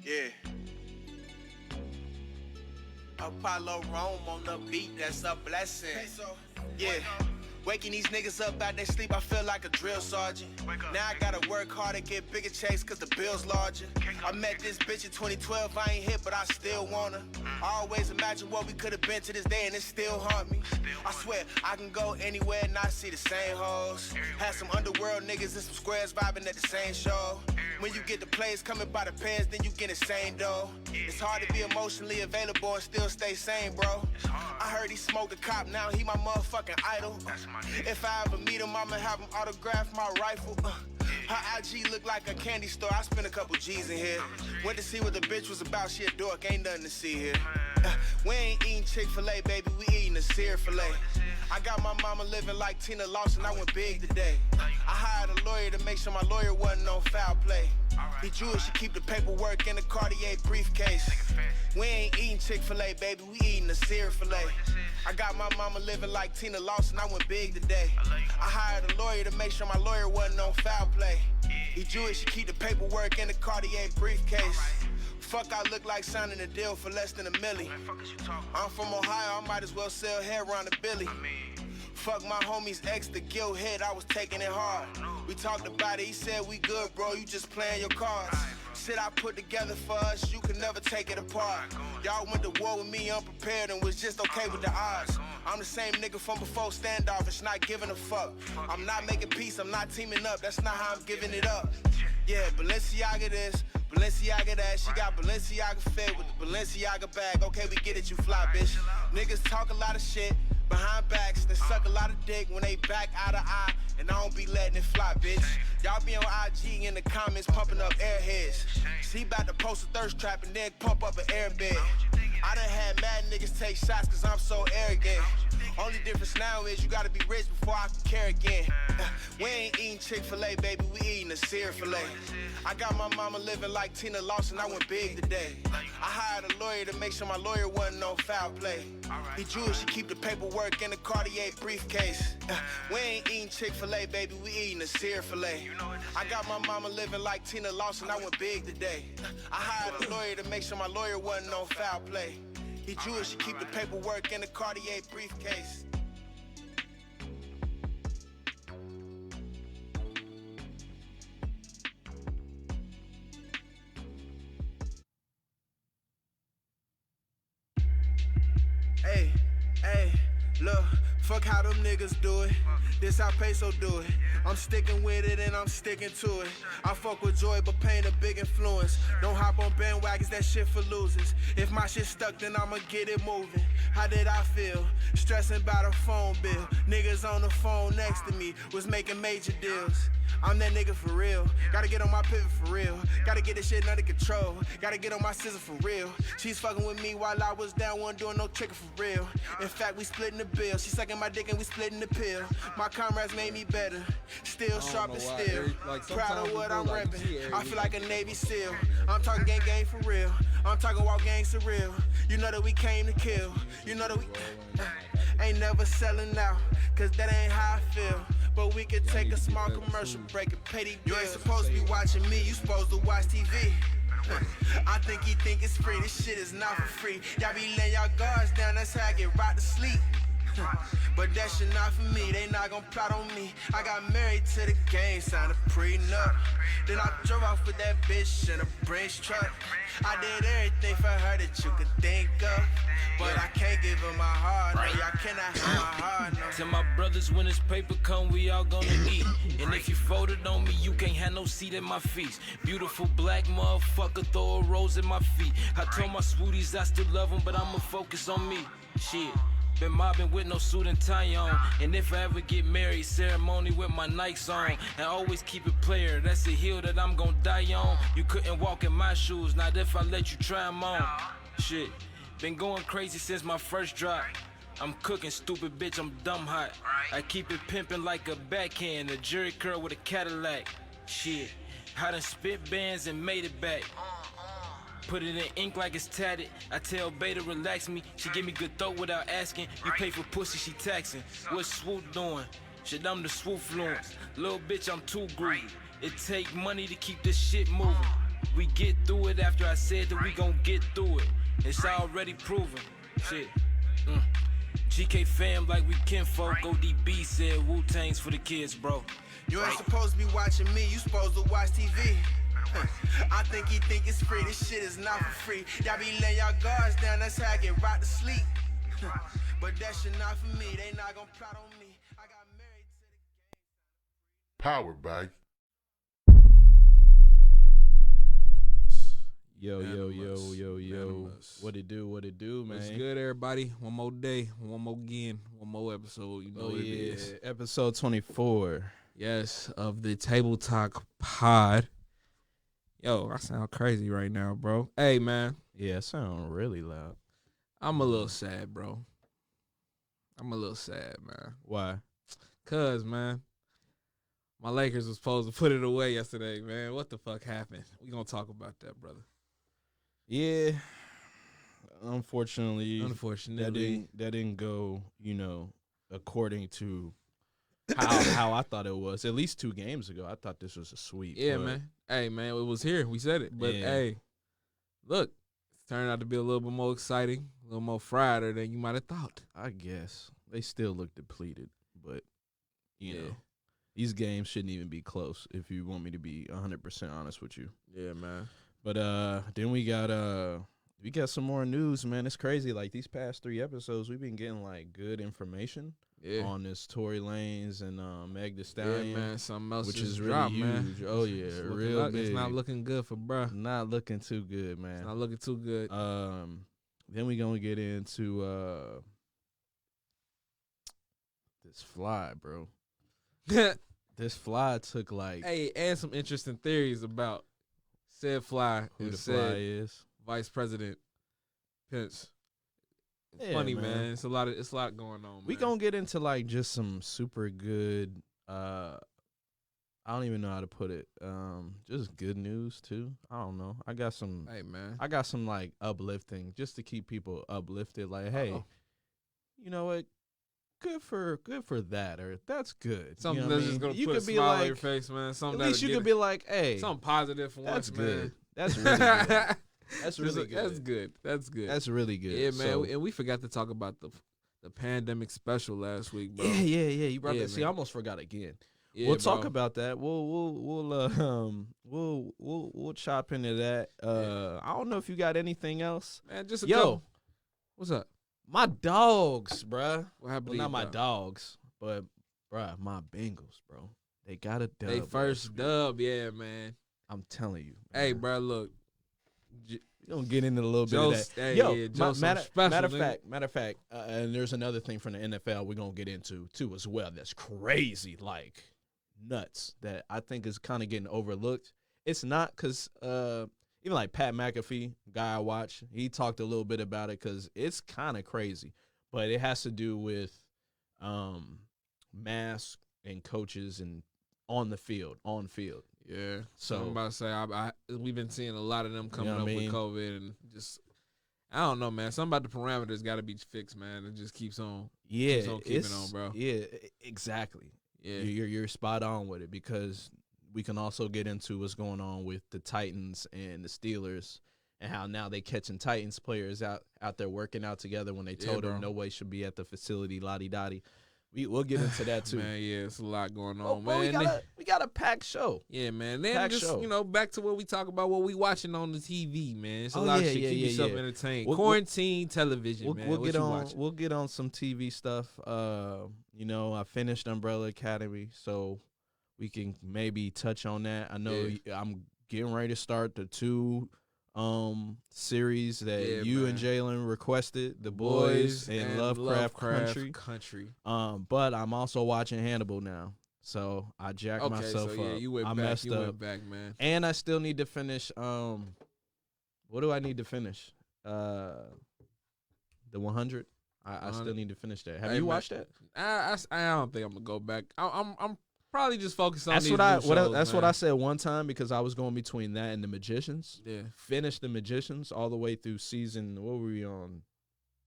Yeah. Apollo Rome on the beat, that's a blessing. Yeah. Waking these niggas up out they sleep, I feel like a drill sergeant. Now I gotta work hard to get bigger checks cause the bill's larger. I met this bitch in 2012, I ain't hit but I still want her. I always imagine what we could've been to this day and it still haunt me. I swear, I can go anywhere and not see the same hoes. Had some underworld niggas and some squares vibing at the same show. When you get the plays coming by the pairs, then you get insane though. It's hard to be emotionally available and still stay sane, bro. I heard he smoked a cop, now he my motherfucking idol. If I ever meet him, I'ma have him autograph my rifle. Her IG look like a candy store, I spent a couple G's in here. Went to see what the bitch was about, she a dork, ain't nothing to see here. We ain't eating Chick-fil-A, baby, we eating a sear filet. I got my mama living like Tina Lawson, I went big today. I hired a lawyer to make sure my lawyer wasn't on foul play. He Jewish, she keep the paperwork in the Cartier briefcase. We ain't eating Chick-fil-A, baby, we eating a sear filet. I got my mama living like Tina Lawson, I went big today. I hired a lawyer to make sure my lawyer wasn't on foul play. He Jewish, she keep the paperwork in the Cartier briefcase. Fuck, I look like signing a deal for less than $1 million. I'm from Ohio, I might as well sell hair around the Billy. Fuck my homie's ex, the guilt hit, I was taking it hard. We talked about it, he said we good, bro, you just playing your cards. Shit I put together for us, you can never take it apart. Y'all went to war with me unprepared and was just okay with the odds. I'm the same nigga from before standoffish, not giving a fuck. I'm not making peace, I'm not teaming up, that's not how I'm giving it up. Yeah, Balenciaga this, Balenciaga that. She got Balenciaga fit with the Balenciaga bag. Okay, we get it, you fly, bitch. Niggas talk a lot of shit behind backs, then suck a lot of dick when they back out of eye, and I don't be letting it fly, bitch. Y'all be on IG in the comments pumping up airheads. See about to post a thirst trap and then pump up an airbed. I done had mad niggas take shots cause I'm so arrogant. Only difference now is you gotta be rich before I can care again. We ain't eating Chick-fil-A, baby, we eating a sear filet. I got my mama living like Tina Lawson, I went big today. I hired a lawyer to make sure my lawyer wasn't on foul play. He Jewish, she keep the paperwork in the Cartier briefcase. We ain't eating Chick-fil-A, baby, we eating a sear filet. I got my mama living like Tina Lawson, I went big today. I hired a lawyer to make sure my lawyer wasn't on foul play. He Jewish, she keep the paperwork in the Cartier briefcase. Hey, hey, look, fuck how them niggas do it. This how peso do it. I'm sticking with it and I'm sticking to it. I fuck with joy but pain a big influence. Don't hop on bandwagons, that shit for losers. If my shit stuck then I'ma get it moving. How did I feel? Stressing about a phone bill. Niggas on the phone next to me was making major deals. I'm that nigga for real. Gotta get on my pivot for real. Gotta get this shit under control. Gotta get on my scissor for real. She's fucking with me while I was down, wasn't doing no tricking for real. In fact, we splitting the bill. She sucking my dick and we splitting the pill. My comrades made me better. Still sharp as steel. Proud of what I'm reppin'. I feel like a Navy SEAL. I'm talking gang for real. I'm talking walk gang surreal. You know that we came to kill. You know that we ain't never selling out. Cause that ain't how I feel. But we could take a small commercial break and pay these bills. You ain't supposed to be watching me, you supposed to watch TV. I think he think it's free, this shit is not for free. Y'all be laying y'all guards down, that's how I get right to sleep. But that shit not for me, they not gon' plot on me. I got married to the game, signed a prenup. Then I drove off with that bitch in a Brinks truck. I did everything for her that you could think of. But I can't give her my heart, no, y'all cannot have my heart, no. Tell my brothers when this paper come, we all gonna eat. And if you folded on me, you can't have no seat at my feast. Beautiful black motherfucker, throw a rose at my feet. I told my swooties I still love them, but I'ma focus on me. Shit. Been mobbing with no suit and tie on. And if I ever get married, ceremony with my Nikes on. And always keep it player, that's a hill that I'm gon' die on. You couldn't walk in my shoes, not if I let you try them on. Shit, been going crazy since my first drop. I'm cooking, stupid bitch, I'm dumb hot. I keep it pimping like a backhand, a jerry curl with a Cadillac. Shit, I done spit bands and made it back. Put it in ink like it's tatted. I tell Bay to relax me. She give me good throat without asking. You pay for pussy, she taxing. What's Swoop doing? Shit, I'm the Swoop fluence. Little bitch, I'm too greedy. It take money to keep this shit moving. We get through it after I said that we gon' get through it. It's already proven. Shit. GK fam like we kinfolk. ODB said Wu-Tang's for the kids, bro. You ain't supposed to be watching me, you supposed to watch TV. I think he think it's free, this shit is not for free. Y'all be laying y'all guards down, that's how I get right to sleep. But that shit not for me, they not gonna plot on me. I got married to the game. Powered by Yo. Unanimous. What it do, man? What's good, everybody? One more day, one more again, one more episode. You know what it is. Episode 24. Yes, of the Table Talk Pod. Yo, I sound crazy right now, bro. Hey, man, Yeah, it sound really loud. I'm a little sad, bro. I'm a little sad, man. Why? Cause, man, my Lakers was supposed to put it away yesterday, man. What the fuck happened? We gonna talk about that, brother. Yeah. Unfortunately, Unfortunately. that didn't go, according to how I thought it was. At least 2 games ago, I thought this was a sweep. Yeah, but man. Hey, man, it was here. We said it. But, Yeah. hey, look, it's turned out to be a little bit more exciting, a little more Friday than you might have thought. I guess they still look depleted, but you Yeah. know, these games shouldn't even be close. If you want me to be 100% honest with you. Yeah, man. But then we got some more news, man. It's crazy. Like these past 3 episodes, we've been getting like good information Yeah. on this Tory Lanez and Meg Thee Yeah, Stallion, man. Something else which just is really dropped, huge. man. Oh yeah, It's looking real like big. It's not looking good for bruh. Not looking too good, man. It's not looking too good. Then we gonna get into this fly, bro. This fly took like Hey, and some interesting theories about said fly who and the fly said is. Vice President Pence. It's Yeah, funny, man. man. It's a lot going on. We man. gonna get into like just some super good. I don't even know how to put it. Just good news too. I don't know. I got some Hey, man. like uplifting just to keep people uplifted. Like, hey, Uh-oh. you know what? Good for that, or that's good. Something you know that's what I just mean? gonna You put a could be smile on like, your face, man. at Something least you could be like, hey, something positive for that's once, good. man. That's really good. That's really good. That's good. That's good. That's really good. Yeah, man. So, And we forgot to talk about the pandemic special last week, bro. yeah. You brought Yeah, that. See, man. I almost forgot again. Yeah, We'll talk bro. about that. We'll chop into that. I don't know if you got anything else. Man, just a Yo, couple. What's up? my dogs, bruh. What happened Well, to not you, my bro? dogs, but bruh, my Bengals, bro. They got a dub. They last first week. dub, yeah, man. I'm telling you. Hey, man. bro, look. We gonna get into a little bit Joe's- of that. hey, Yo, yeah, Joe's matter something special, of fact, and there's another thing from the NFL we're gonna get into too as well. That's crazy, like nuts. That I think is kind of getting overlooked. It's not because even like Pat McAfee, guy I watch, he talked a little bit about it because it's kind of crazy, but it has to do with masks and coaches and on field. Yeah. So- I'm about to say, we've been seeing a lot of them coming what up I mean? with COVID and just, I don't know, man. Something about the parameters got to be fixed, man. It just keeps on. Yeah, Keeps on keeping on, bro. Yeah, exactly. Yeah. You're spot on with it because we can also get into what's going on with the Titans and the Steelers and how now they catching Titans players out there working out together when they Yeah, told bro. them no way should be at the facility, lottie-dottie. We'll get into that too. Man, yeah, it's a lot going Oh, on, bro, man. we got a packed show. Yeah, man. Then Packed just, show. Back to what we talk about, what we watching on the TV, man. It's a Oh, lot yeah, of shit. yeah, Keep yeah, yourself yeah. entertained. We'll- Quarantine television, man. We'll What get you on. watching? We'll get on some TV stuff. I finished Umbrella Academy, so we can maybe touch on that. I know I'm getting ready to start the 2 series that Yeah, you man. and Jalen requested, The Boys and Lovecraft Country. But I'm also watching Hannibal now, so I jacked Okay, myself so yeah, up. you went I back. messed You up, went back, man. and I still need to finish. What do I need to finish? The 100. I still 100. need to finish that. Have Hey, you man. watched that? I don't think I'm gonna go back. I'm probably just focused on That's these what I new shows, that's what man. I said one time because I was going between that and The Magicians. Yeah. Finished The Magicians all the way through season. What were we on?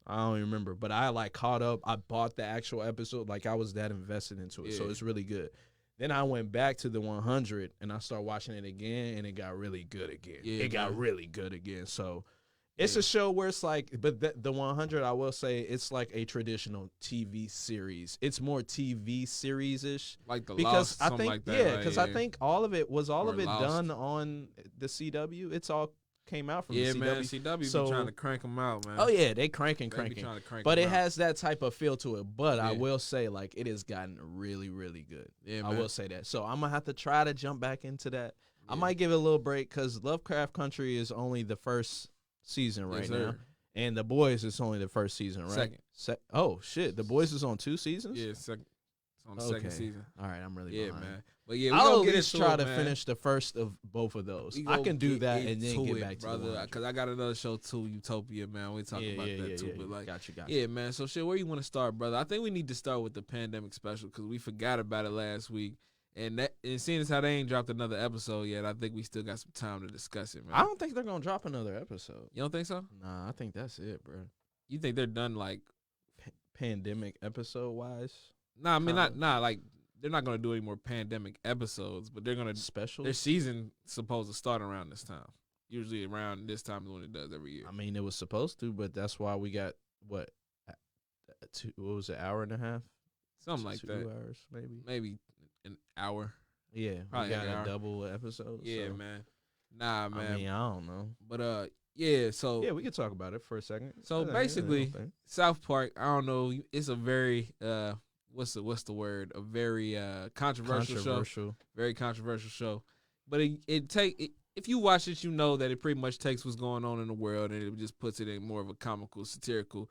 I don't even remember. But I like caught up. I bought the actual episode. Like I was that invested into it. So Yeah. it's really good. Then I went back to the 100 and I started watching it again, and it got really good again. Yeah, it got man. really good again. So it's a show where it's like, but the 100, I will say, it's like a traditional TV series. It's more TV series ish, Like the because Lost, I something think like that. because I think all of it Or Lost. done on the CW. It's all came out from the CW. man, CW So- be trying to crank them out, man. Oh yeah, they cranking. They be trying to crank But 'em it out. has that type of feel to it. But I Yeah. will say, like, it has gotten really, really good. Yeah, I man. will say that. So I'm gonna have to try to jump back into that. I Yeah. might give it a little break because Lovecraft Country is only the first season right Yes, now, sir. and The Boys is only the first season, right? Second. Oh shit, The Boys is on 2 seasons. Yeah, second. It's on the Okay. second season. All right, I'm really Yeah, behind. man. But yeah, we I'll gonna at get least into try it, to man. finish the first of both of those. We I gonna can do get that and then into get it, back to the brother. 100. Because I got another show too, Utopia, man. We talk about that too. But like, got you. yeah, man. So shit, where you want to start, brother? I think we need to start with the pandemic special because we forgot about it last week. And seeing as how they ain't dropped another episode yet, I think we still got some time to discuss it, man. I don't think they're gonna drop another episode. You don't think so? Nah, I think that's it, bro. You think they're done like? Pandemic episode wise, Nah, I mean Kinda. not like they're not gonna do any more pandemic episodes, but they're gonna special. their season supposed to start around this time. Usually around this time is when it does every year. I mean, it was supposed to, but that's why we got what was it, hour and a half, Something like 2 that. hours maybe. Maybe an hour. Yeah, Probably we got an a hour. double episode. Yeah, so, man. Nah, man. I mean, I don't know. But yeah. So Yeah, we could talk about it for a second. So Yeah, basically, okay. South Park. I don't know. It's a very what's the word? A very controversial show. Very controversial show. But if you watch it, you know that it pretty much takes what's going on in the world and it just puts it in more of a comical, satirical,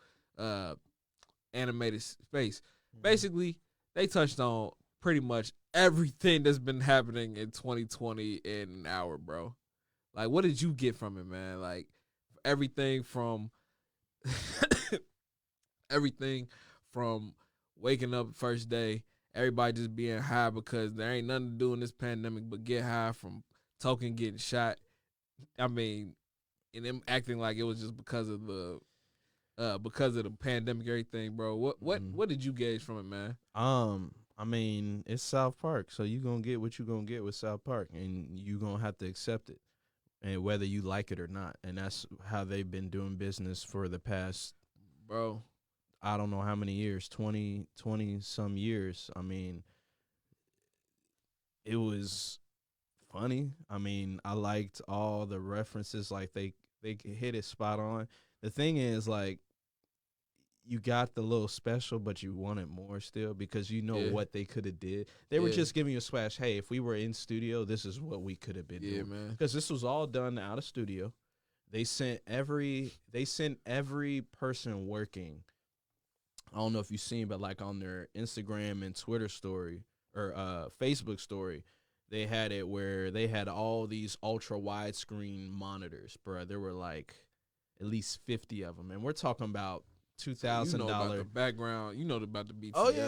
animated space. Mhm. Basically, they touched on pretty much everything that's been happening in 2020 in an hour, bro. Like, what did you get from it, man? Like, everything from waking up first day, everybody just being high because there ain't nothing to do in this pandemic but get high, from Token getting shot. I mean, and them acting like it was just because of the pandemic, everything, bro. What did you gauge from it, man? I mean, it's South Park, so you gonna get what you gonna get with South Park, and you gonna have to accept it, and whether you like it or not. And that's how they've been doing business for the past, Bro, I don't know how many years, 20 some years. I mean, it was funny. I mean, I liked all the references. Like they hit it spot on. The thing is, like, you got the little special, but you wanted more still because you know Yeah. what they could have did. They were Yeah. just giving you a splash. Hey, if we were in studio, this is what we could have been yeah, doing. man. Because this was all done out of studio. They sent every person working. I don't know if you've seen, but like on their Instagram and Twitter story or Facebook story, they had it where they had all these ultra widescreen monitors, bro. There were like at least 50 of them, and we're talking about $2,000. You know about the background. You know about the BTS. Oh yeah.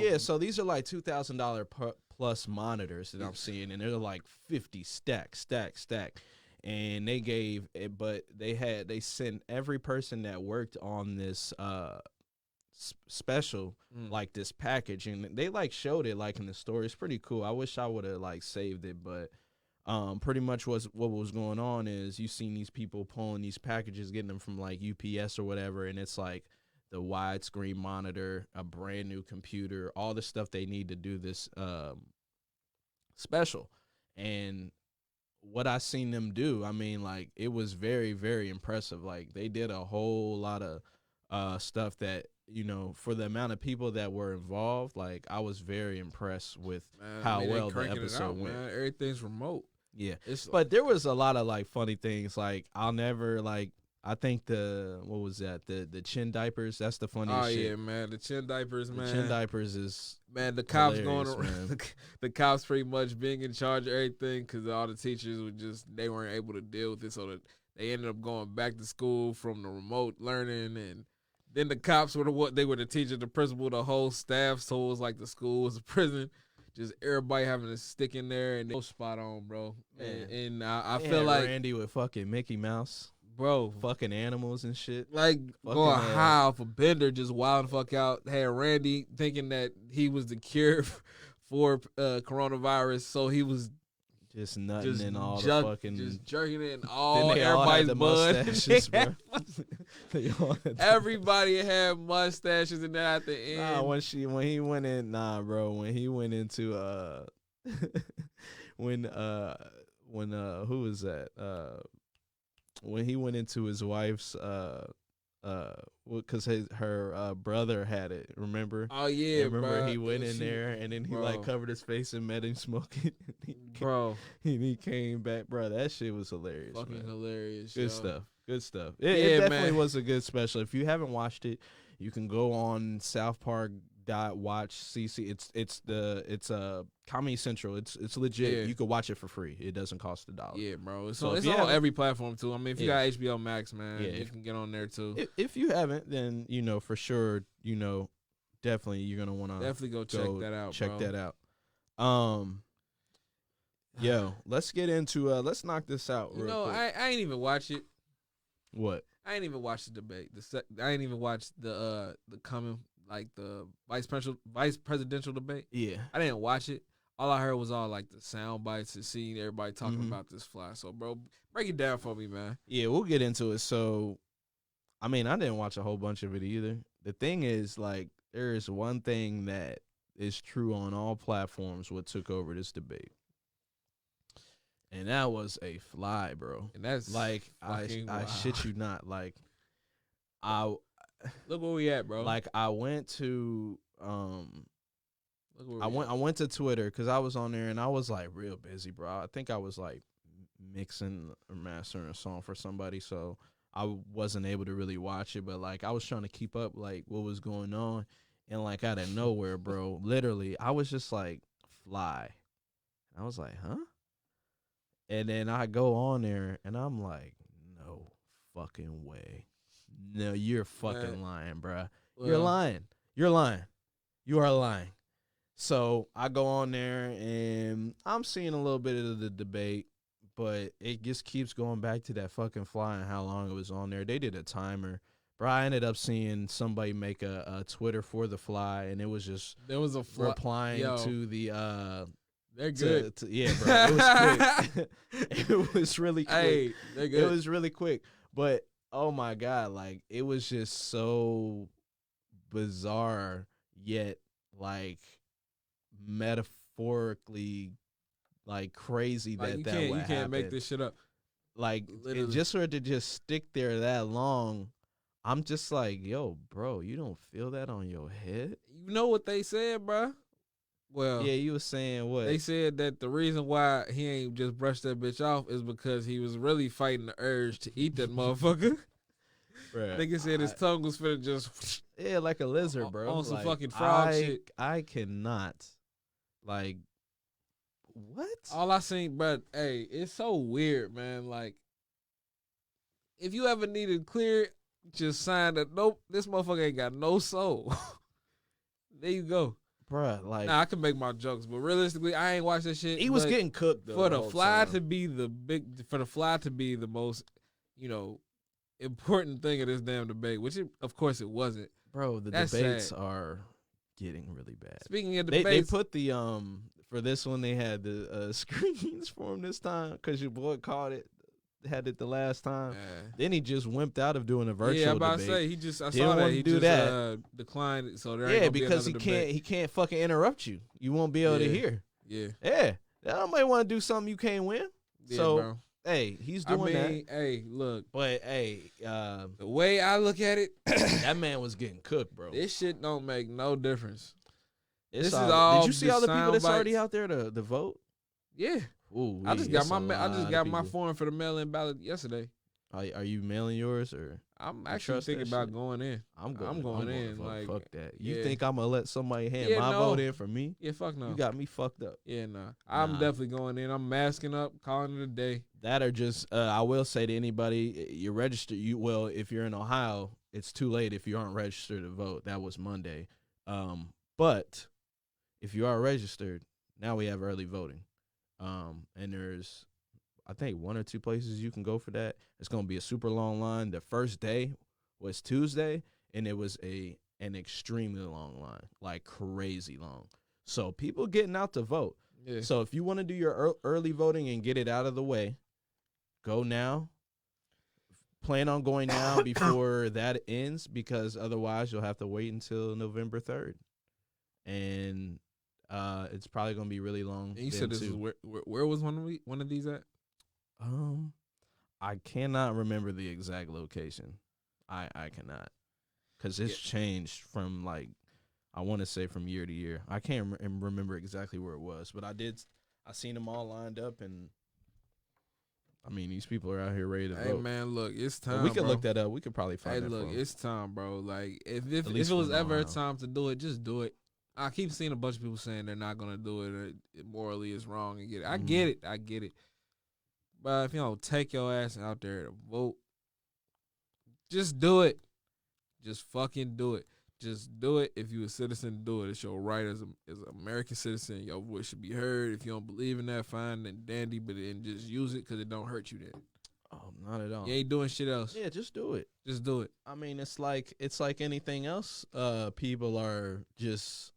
Okay. So these are like $2,000 plus monitors that I'm seeing, and they're like 50 stack. And they gave it, but they sent every person that worked on this special like this package, and they like showed it like in the story. It's pretty cool. I wish I would have like saved it, but pretty much what was going on is you seen these people pulling these packages, getting them from like UPS or whatever, and it's like the widescreen monitor, a brand new computer, all the stuff they need to do this special. And what I seen them do, I mean, like, it was very, very impressive. Like, they did a whole lot of stuff that, you know, for the amount of people that were involved, like, I was very impressed with Man, how they well the cranking it episode out, went. man. Everything's remote. Yeah. It's But there was a lot of like funny things. Like, I'll never like, I think what was that? The chin diapers. That's the funniest shit. yeah, man. The chin diapers, The man. chin diapers is Man, the cops hilarious, going around. man. The cops pretty much being in charge of everything because all the teachers they weren't able to deal with it, so that they ended up going back to school from the remote learning, and then the cops were the teacher, the principal, the whole staff. So it was like the school was a prison. Just everybody having to stick in there, and they was spot on, bro. And I They feel had like, Randy with fucking Mickey Mouse, bro, fucking animals and shit. like Fucking going hell. high off a bender, just wild the fuck out. Had Randy thinking that he was the cure for coronavirus, so he was Just nutting just in all the just fucking. jerking it in Then all they all had everybody's the bud. mustaches, bro. They all had the- Everybody had mustaches, and then at the end, Nah, when he went in, nah, bro. When he went into when who was that? When he went into his wife's because her brother had it. Remember? oh yeah, Remember bro. he went in She- there and then he like bro. covered his face and met him smoking. bro, He came back, bro. That shit was hilarious. fucking Man. hilarious. Good yo. stuff. Good stuff. Yeah, It definitely man. was a good special. If you haven't watched it, you can go on southpark.watch CC. It's Comedy Central. It's legit. Yeah. You could watch it for free. It doesn't cost $1. Yeah, bro. It's So on, if it's you on haven't- every platform too. I mean, if you Yeah. got HBO Max, man, Yeah, you if- can get on there too. If you haven't, then for sure, definitely you're gonna want to Definitely go check that out. check bro. that out. Yo, let's get into let's knock this out You real know, quick. I ain't even watch it. What? I ain't even watched the debate. I ain't even watched the coming like the vice presidential debate. Yeah. I didn't watch it. All I heard was all like the sound bites and seeing everybody talking Mhm. about this fly. So, bro, break it down for me, man. Yeah, we'll get into it. So, I mean, I didn't watch a whole bunch of it either. The thing is, like, there is one thing that is true on all platforms what took over this debate. And that was a fly, bro. And that's Like, I fucking wild. shit you not. Like, I Look where we at, bro. like I went to Look where I we went at. I went to Twitter because I was on there and I was like real busy, bro. I think I was like mixing or mastering a song for somebody, so I wasn't able to really watch it. But like I was trying to keep up like what was going on, and like out of nowhere, bro, literally I was just like fly. I was like, huh? And then I go on there and I'm like, no fucking way. No, you're fucking Man. lying, bruh. You're Well, lying. You're lying. You are lying. So I go on there and I'm seeing a little bit of the debate, but it just keeps going back to that fucking fly and how long it was on there. They did a timer. Bro, I ended up seeing somebody make a Twitter for the fly, and it was just there was a fly. replying Yo, to the They're good. yeah, bro. It was quick. It was really quick. Hey, they're good. It was really quick. But oh my God, like it was just so bizarre yet like metaphorically like crazy like, that would you can't make happen. this shit up. Like and Literally. just for it to just stick there that long, I'm just like, yo, bro, you don't feel that on your head? You know what they said, bro? Well, Yeah, you was saying what? they said that the reason why he ain't just brushed that bitch off is because he was really fighting the urge to eat that motherfucker. Bruh, Nigga said his tongue was finna just yeah, like a lizard, bro. on some Like, fucking frog I, shit. I cannot. Like, what? All I seen, but hey, it's so weird, man. Like, if you ever needed clear, just sign that. Nope, this motherfucker ain't got no soul. There you go. Bruh, like, Now I can make my jokes, but realistically, I ain't watched that shit. he was but getting cooked, though. for the whole fly time. to be the most, important thing of this damn debate, which of course it wasn't. Bro, the That's debates sad. are getting really bad. Speaking of They debates, put the, for this one, they had the screens for him this time because your boy had it the last time. man. Then he just wimped out of doing a virtual Yeah, I'm about debate. to say he just I Didn't saw that wanna he do just that. declined it, so there ain't Yeah, gonna be because another he can't debate. he can't fucking interrupt you. You won't be able to Yeah. hear. Yeah, Yeah, nobody want to do something you can't win. yeah, So, bro. Hey, he's I doing mean, hey, look, that. But hey, the way I look at it, that man was getting cooked, bro. this shit don't make no difference. It's this is all- all Did you see just all the people sound that's already bites. out there to vote? Yeah, Ooh, I just got it's my a I just lot got of my people. form for the mail-in ballot yesterday. Are you mailing yours or? I'm You actually trust thinking that about shit? going in. I'm going in, to vote. like, Fuck that. You yeah. think I'm gonna let somebody hand Yeah, my no. vote in for me? Yeah, fuck no. You got me fucked up. Yeah, nah. I'm Nah. definitely going in. I'm masking up, calling it a day. That or just I will say to anybody, you're registered. If you're in Ohio, it's too late if you aren't registered to vote. That was Monday. But if you are registered, now we have early voting. And there's I think 1 or 2 places you can go for that. It's gonna be a super long line. The first day was Tuesday, and it was an extremely long line, like crazy long. So people getting out to vote. Yeah. So if you want to do your early voting and get it out of the way, go now. Plan on going now before that ends, because otherwise you'll have to wait until November 3rd. And it's probably going to be really long. And you said this is where was one of these at? I cannot remember the exact location. I cannot, because it's changed from, like, I want to say from year to year. I can't remember exactly where it was, but I seen them all lined up, and I mean, these people are out here ready to vote. Hey man, look, it's time. We could bro. look that up. We could probably find that. Hey, look, for it's time, bro. Like if least it was for ever a now. time to do it, just do it. I keep seeing a bunch of people saying they're not gonna do it, or it morally is wrong. And get it. I get it. But if you don't take your ass out there to vote, just do it. Just fucking do it. Just do it. If you're a citizen, do it. It's your right as an American citizen. Your voice should be heard. If you don't believe in that, fine and dandy, but then just use it because it don't hurt you then. Oh, not at all. You ain't doing shit else. Yeah, just do it. Just do it. I mean, it's like anything else. People are just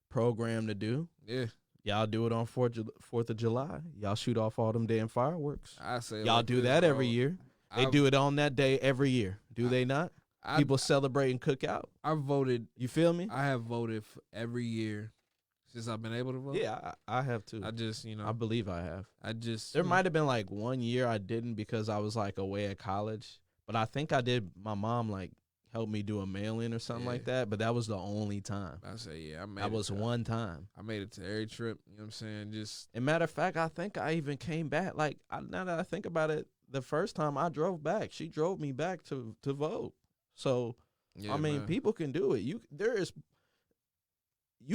programmed to do. Yeah. Y'all do it on 4th of July. Y'all shoot off all them damn fireworks. I say Y'all like do this, that bro. every year. They do it on that day every year. Do they not? People celebrate and cook out. I voted. You feel me? I have voted for every year since I've been able to vote. Yeah, I have too. I just, I believe I have. There you might have been like 1 year I didn't because I was like away at college. But I think I did. My mom like helped me do a mail-in or something like that. But that was the only time. I say, yeah, I made That was one time. I made it to every trip. You know what I'm saying? Just. And matter of fact, I think I even came back. Like, now that I think about it, the first time I drove back, she drove me back to vote. So, Yeah, I mean, man. people can do it. You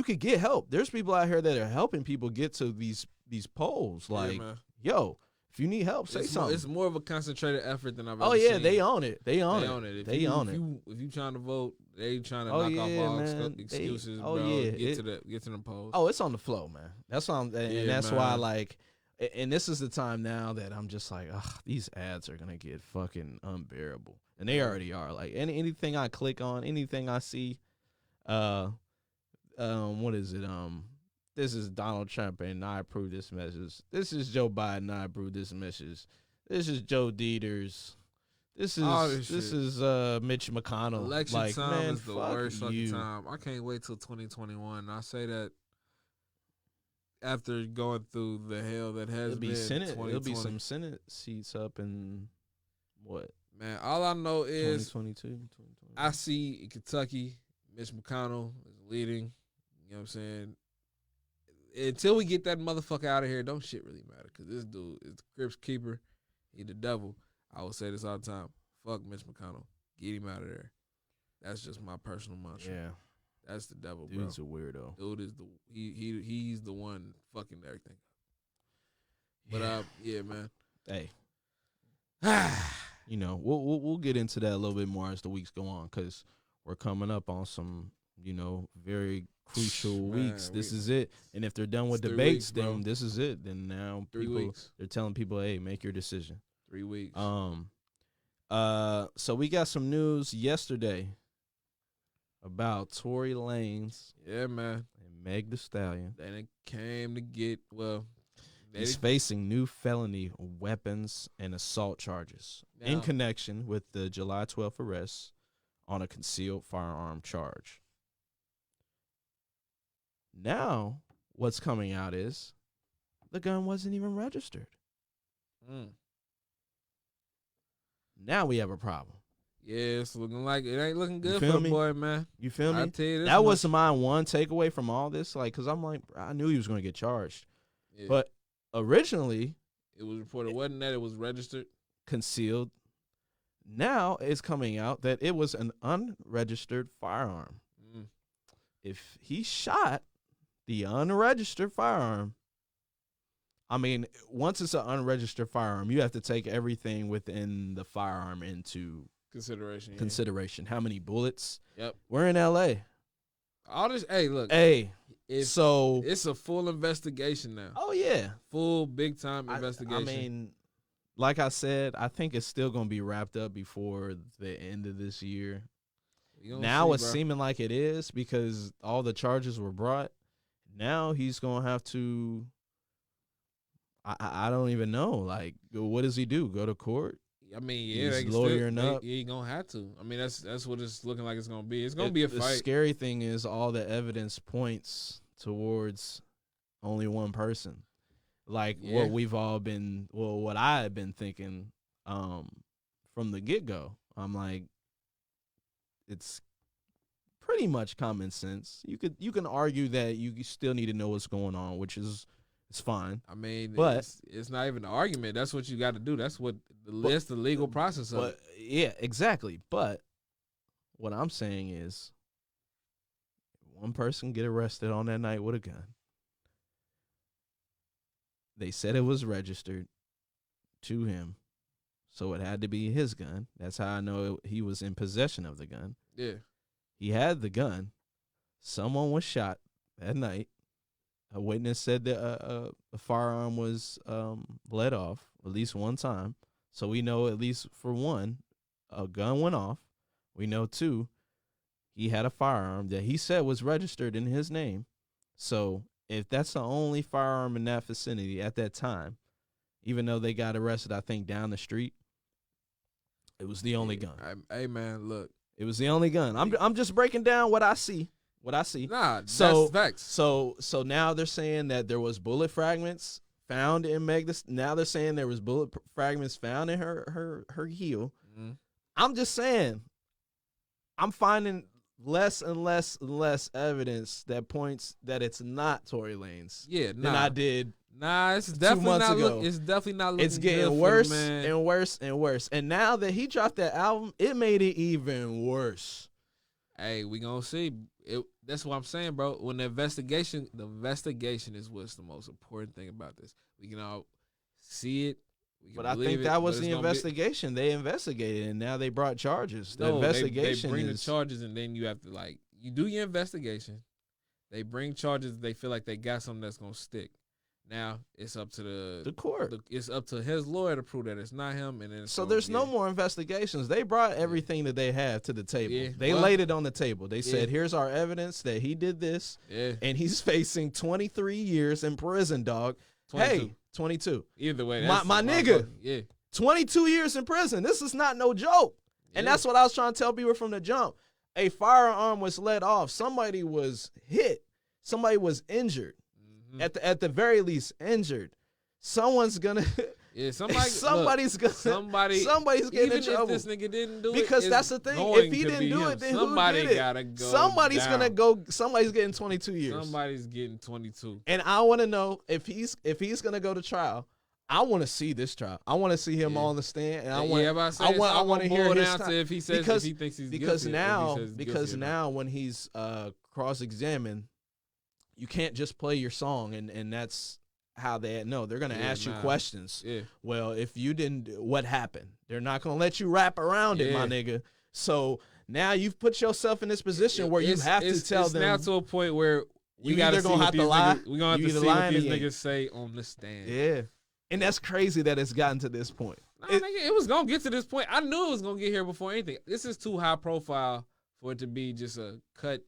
could get help. There's people out here that are helping people get to these polls. Like, man. yo, if you need help, say something. It's more of a concentrated effort than I've ever Oh yeah, seen. they own it. They own it. If They you, own if it. If you trying to vote, they trying to Oh, knock off yeah, all man. excuses, Oh, bro. yeah. Get to the polls. Oh, it's on the flow, man. That's why and that's man. why, like, and this is the time now that I'm just like, ugh, these ads are gonna get fucking unbearable, and they already are. Like, anything I click on, anything I see, what is it? This is Donald Trump, and I approve this message. This is Joe Biden, I approve this message. This is Joe Dieters. This is Mitch McConnell. Election like, time man, is the fuck worst fucking you. time. I can't wait till 2021. I say that after going through the hell that has It'll be been Senate. 2020. There'll be some Senate seats up in what? Man, all I know is 2022. I see in Kentucky, Mitch McConnell is leading. You know what I'm saying? Until we get that motherfucker out of here, don't shit really matter. Because this dude is the Crips keeper. He the devil. I will say this all the time. Fuck Mitch McConnell. Get him out of there. That's just my personal mantra. Yeah, That's the devil, dude's bro. a weirdo. Dude is he's the one fucking everything. But yeah, man. Hey, you know, we'll get into that a little bit more as the weeks go on, because we're coming up on some, you know, very crucial Man, weeks. This is it. And if they're done with It's 3 debates, weeks, bro. then this is it. Then now 3 people, weeks. they're telling people, hey, make your decision. 3 weeks. So we got some news yesterday about Tory Lanez Yeah, man. and Meg Thee Stallion. They came to get He's facing new felony weapons and assault charges in Now- connection with the July 12th arrest on a concealed firearm charge. Now, what's coming out is the gun wasn't even registered. Now we have a problem. Yeah, it's looking like it ain't looking good feel for me? the boy, man. You feel me? I tell you this That much. was my one takeaway from all this. Like, because I'm like, I knew he was going to get charged. Yeah. But originally, It was reported, wasn't that it was registered? concealed. Now it's coming out that it was an unregistered firearm. Mm. If he shot the unregistered firearm, I mean, once it's an unregistered firearm, you have to take everything within the firearm into Consideration. Yeah. consideration. How many bullets? Yep. We're in LA. All this. Hey, look. Hey, If so it's a full investigation now. oh yeah, Full big time investigation. I mean, like I said, I think it's still gonna be wrapped up before the end of this year. We gonna Now see, it's bro. seeming like it is because all the charges were brought. now he's gonna have to. I don't even know. Like, what does he do? Go to court? I mean, yeah, He's they can lawyering still, up. he ain't gonna have to. I mean, that's what it's looking like. It's gonna be. It's gonna be a The fight. scary thing is all the evidence points towards only one person. Like Yeah. what I had been thinking from the get-go. I'm like, it's pretty much common sense. You can argue that you still need to know what's going on, which is it's fine. I mean, But- it's not even an argument. That's what you got to do. That's that's the legal process of But it. yeah, exactly. But what I'm saying is one person get arrested on that night with a gun. They said it was registered to him, so it had to be his gun. That's how I know he was in possession of the gun. Yeah. He had the gun. Someone was shot that night. A witness said that a firearm was let off at least one time. So we know at least for one, a gun went off. We know two, he had a firearm that he said was registered in his name. So if that's the only firearm in that vicinity at that time, even though they got arrested, I think down the street, it was the only gun. Hey man, look. It was the only gun. I'm just breaking down what I see. Nah, So- that's facts. So now they're saying that there was bullet fragments found in Meg. Now they're saying there was bullet fragments found in her heel. Mhm. I'm just saying, I'm finding less and less and less evidence that points that it's not Tory Lanez Yeah, than nah. I did. Nah, it's definitely months not. ago. It's definitely not looking. It's good getting for worse the man. and worse and worse. And now that he dropped that album, it made it even worse. Hey, we gonna see. That's what I'm saying, bro. When the investigation is what's the most important thing about this. We can all see it. We can But I believe think it, that was but the it's gonna be- investigation. They investigated, and now they brought charges. The No, investigation they bring is the charges, and then you have to you do your investigation. They bring charges. They feel like they got something that's gonna stick. Now it's up to the court. it's up to his lawyer to prove that it's not him. And then So there's no more investigations. They brought everything that they have to the table. Yeah, They well- laid it on the table. They said, Yeah. "Here's our evidence that he did this, Yeah, and he's facing 23 years in prison, dog." 22. Hey, 22. Either way, My nigga. Yeah, 22 years in prison. This is not no joke. And Yeah. that's what I was trying to tell people from the jump. A firearm was let off. Somebody was hit. Somebody was injured. Mhm. At the very least, injured. Someone's gonna Yeah, somebody. somebody's gonna somebody's getting even in trouble. if this nigga didn't do it, Because it's that's the thing. going If he to didn't be do him. it, then somebody who did it? gotta go. Somebody's down. gonna go. Somebody's getting 22 years. Somebody's getting 22. And I want to know if he's gonna go to trial. I want to see this trial. I want to see him Yeah. on the stand, and I Yeah, want. but I say I it's want. I all want to gonna hear boil his down time. to if he says because if he thinks he's because guilty, or if he now says because guilty or not. now when he's cross-examined, you can't just play your song and that's how they're gonna Yeah, ask you nah. questions. Yeah. Well, if you didn't, what happened? They're not gonna let you rap around it, my Yeah. nigga. So now you've put yourself in this position where you have to tell it's them. now to a point where we you gotta either see gonna what have to these lie, niggas, we gonna have you to either see lie what and these you ain't. niggas say on the stand. Yeah, and that's crazy that it's gotten to this point. Nah, nigga, it was gonna get to this point. I knew it was gonna get here before anything. This is too high profile for it to be just a cut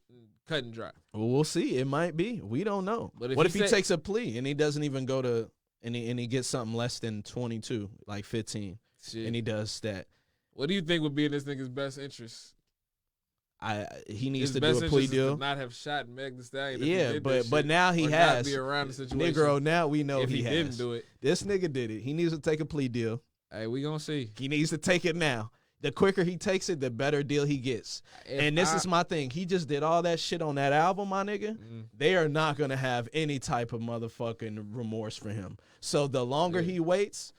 and dry. Well, we'll see. It might be. We don't know. But if what he if he said- takes a plea and he doesn't even go to and he gets something less than 22, like 15, Shit. and he does that? What do you think would be in this nigga's best interest? He needs His to do best a plea interest is deal. to not have shot Meg Thee Stallion. if he Yeah, did but that shit, now he or has. not be around the situation. Negro, now we know if he has. didn't do it. This nigga did it. He needs to take a plea deal. Hey, we gonna see. He needs to take it now. The quicker he takes it, the better deal he gets. And this is my thing. He just did all that shit on that album, my nigga. They are not going to have any type of motherfucking remorse for him. So the longer Yeah. he waits,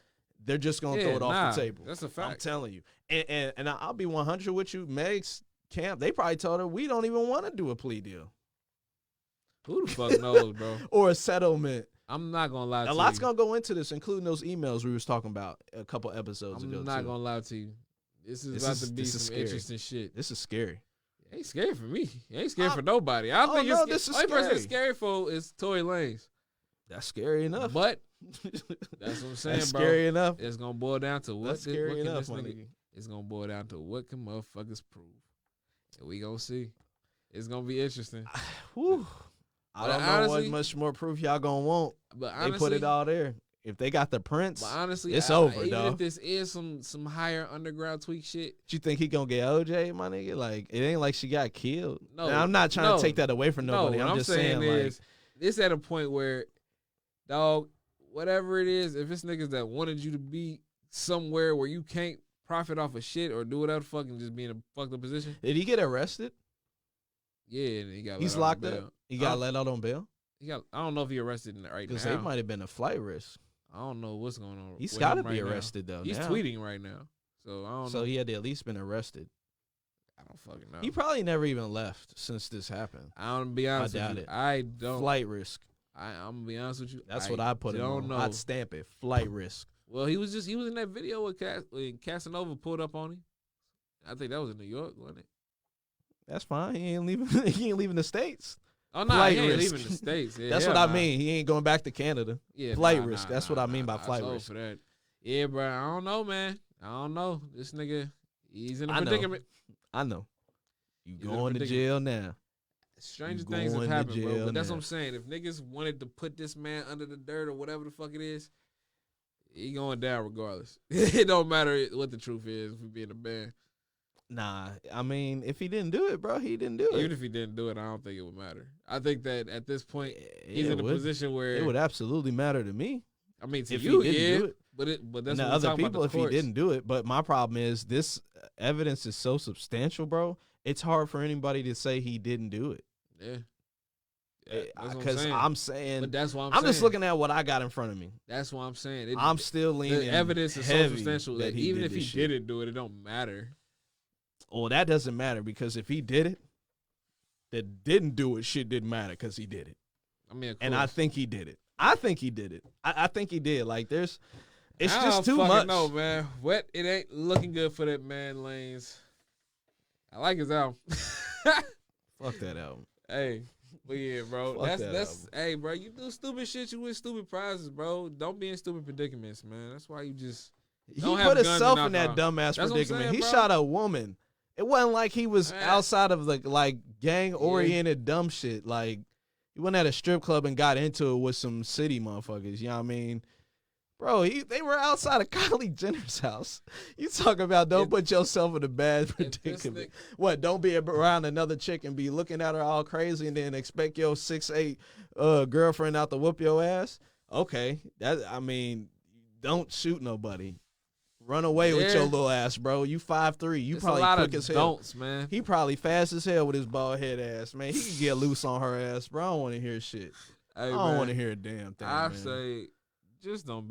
they're just going to throw it off the table. That's a I'm fact. telling you. And I'll be 100 with you. Meg's camp, they probably told her, we don't even want to do a plea deal Who the fuck knows, bro? or a settlement. I'm not gonna lie to A you. lot's going to go into this, including those emails we was talking about a couple episodes ago. I'm not too. gonna lie to you. This is This about is- to be this is some scary. interesting shit. This is scary. It ain't scary for me. It ain't scary Uh, for nobody. I don't oh, think no, it's this is only person it's scary. scary for is Tory Lanez. That's scary enough. But that's what I'm saying, That's bro. scary enough. It's gonna boil down to what, That's what scary can enough, this my nigga. nigga. It's gonna boil down to what can motherfuckers prove, and we gonna see. It's gonna be interesting. Whew. I don't know what much more proof y'all gonna want. But honestly, they put it all there. If they got the prints, but honestly, it's over, even dog. if this is some higher underground tweak shit, you think he gonna get OJ, my nigga? Like, it ain't like she got killed. No, now, I'm not trying to take that away from nobody. What I'm just saying is, it's at a point where, dog, whatever it is, if it's niggas that wanted you to be somewhere where you can't profit off of shit or do whatever fucking just be in a fucked up position. Did he get arrested? Yeah, and he got. He's locked up. He got let out on bail. I don't know if he arrested right now. Because they might have been a flight risk. I don't know what's going on. He's got to be arrested now. though. He's now. tweeting right now, so I don't know. So he had to at least been arrested. I don't fucking know. He probably never even left since this happened. I don't be honest. I doubt with you. it. I don't. Flight risk. I'm gonna be honest with you. That's what I put it on. I'd stamp it. Flight risk. Well, he was in that video when Casanova pulled up on him. I think that was in New York, wasn't it? That's fine. He ain't leaving. He ain't leaving the States. Oh no, he ain't leaving the States. Yeah, that's what I mean. He ain't going back to Canada. Yeah, flight risk. That's what I mean by flight risk. For that. Yeah, bro. I don't know, man. I don't know. This nigga, he's in a predicament. I know. You going to jail now. Stranger things have happened, bro. But that's what I'm saying. If niggas wanted to put this man under the dirt or whatever the fuck it is, he going down regardless. It don't matter what the truth is if we being a band. Nah, I mean, if he didn't do it, bro, he didn't do it. Even if he didn't do it, I don't think it would matter. I think that at this point, he's in a position where it would absolutely matter to me. I mean, to if you, he didn't do it. But that's and what other people if he didn't do it. But my problem is this evidence is so substantial, bro. It's hard for anybody to say he didn't do it. Yeah. Because I'm saying, but that's why I'm just looking at what I got in front of me. That's why I'm saying. I'm still leaning. The evidence is so substantial that even if he didn't do it, it don't matter. Well, that doesn't matter because if he did it, that didn't do it, shit didn't matter because he did it. I mean, and I think he did it. I think he did it. I think he did. Like, it's just too much. No, man. It ain't looking good for that man, Lanes. I like his album. Fuck that album. Hey, but yeah, bro. That's hey, bro. You do stupid shit, you win stupid prizes, bro. Don't be in stupid predicaments, man. That's why you just. He put himself in that dumbass predicament. He shot a woman. It wasn't like he was outside of the gang oriented dumb shit. Like, he went at a strip club and got into it with some city motherfuckers. You know what I mean? Bro, they were outside of Kylie Jenner's house. You talk about don't put yourself in a bad predicament. What, don't be around another chick and be looking at her all crazy and then expect your 6'8" girlfriend out to whoop your ass? Okay. Don't shoot nobody. Run away with your little ass, bro. You 5'3". You probably quick as hell. Man. He probably fast as hell with his bald head ass, man. He could get loose on her ass, bro. I don't want to hear shit. Hey, I don't want to hear a damn thing. I say, just don't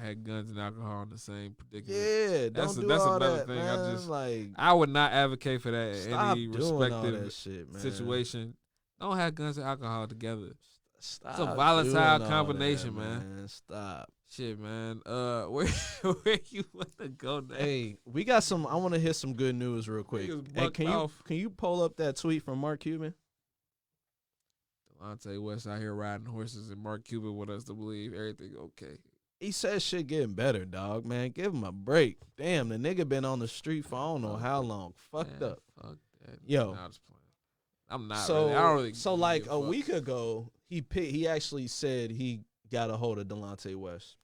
have guns and alcohol in the same predicament. Yeah, that's another that, thing. Man. I would not advocate for that in any respective situation. Don't have guns and alcohol together. Stop. It's a volatile combination, man. Stop. Shit, man. Where you want to go now? Hey, we got some. I want to hit some good news real quick. Hey, can you pull up that tweet from Mark Cuban? Delonte West out here riding horses, and Mark Cuban want us to believe everything okay. He says shit getting better, dog. Man, give him a break. Damn, the nigga been on the street for I don't know how long. Fucked up. Fuck that. Yo, I'm just playing. I'm not. So really. I don't really. So like a week ago, he actually said he got a hold of Delonte West.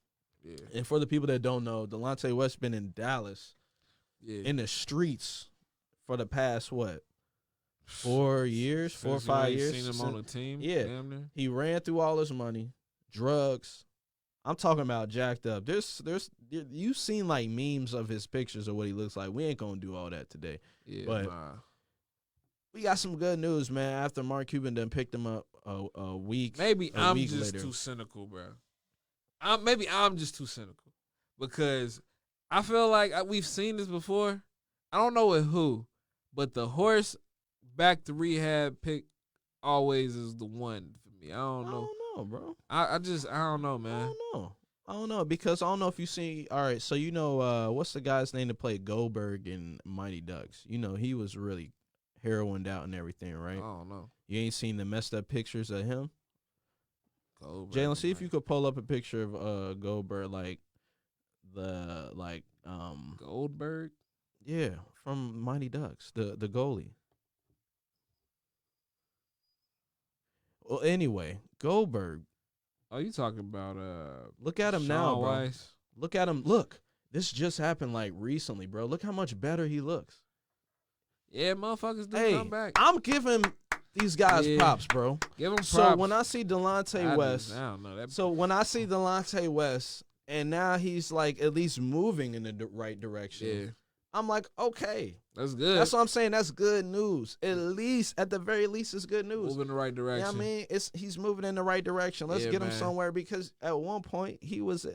Yeah. And for the people that don't know, Delonte West been in Dallas, in the streets for the past 4 years, 4 or 5 years. Seen him on the team. Yeah, he ran through all his money, drugs. I'm talking about jacked up. You've seen like memes of his pictures of what he looks like. We ain't gonna do all that today. Yeah, but we got some good news, man. After Mark Cuban done picked him up a week, maybe I'm just later. too cynical, bro. Maybe I'm just too cynical because I feel like we've seen this before. I don't know with who, but the horse back to rehab pick always is the one for me. I don't know, bro. I don't know, man. I don't know because I don't know if you see. All right, so you know what's the guy's name that played Goldberg in Mighty Ducks? You know he was really heroined out and everything, right? I don't know. You ain't seen the messed up pictures of him? Jalen, see if you could pull up a picture of Goldberg, Goldberg? Yeah, from Mighty Ducks, the goalie. Well, anyway, Goldberg. Oh, you talking about Look at him Shawn now, bro. Weiss? Look at him. Look, this just happened like recently, bro. Look how much better he looks. Yeah, motherfuckers do Hey, come back. I'm giving these guys Yeah. props, bro. Give them props. So when I see Delonte I West, don't know that. so when I see Delonte West, and now he's like at least moving in the right direction. Yeah, I'm like, okay, that's good. that's what I'm saying. That's good news. At the very least, it's good news. Moving in the right You direction. know what I mean? He's moving in the right direction. Let's Yeah, get him man. somewhere because at one point he was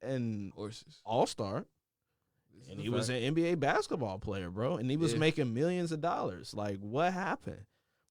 an Horses. all-star. This is And a he was fact. an NBA basketball player, bro. And he was Yeah. making millions of dollars. Like, what happened?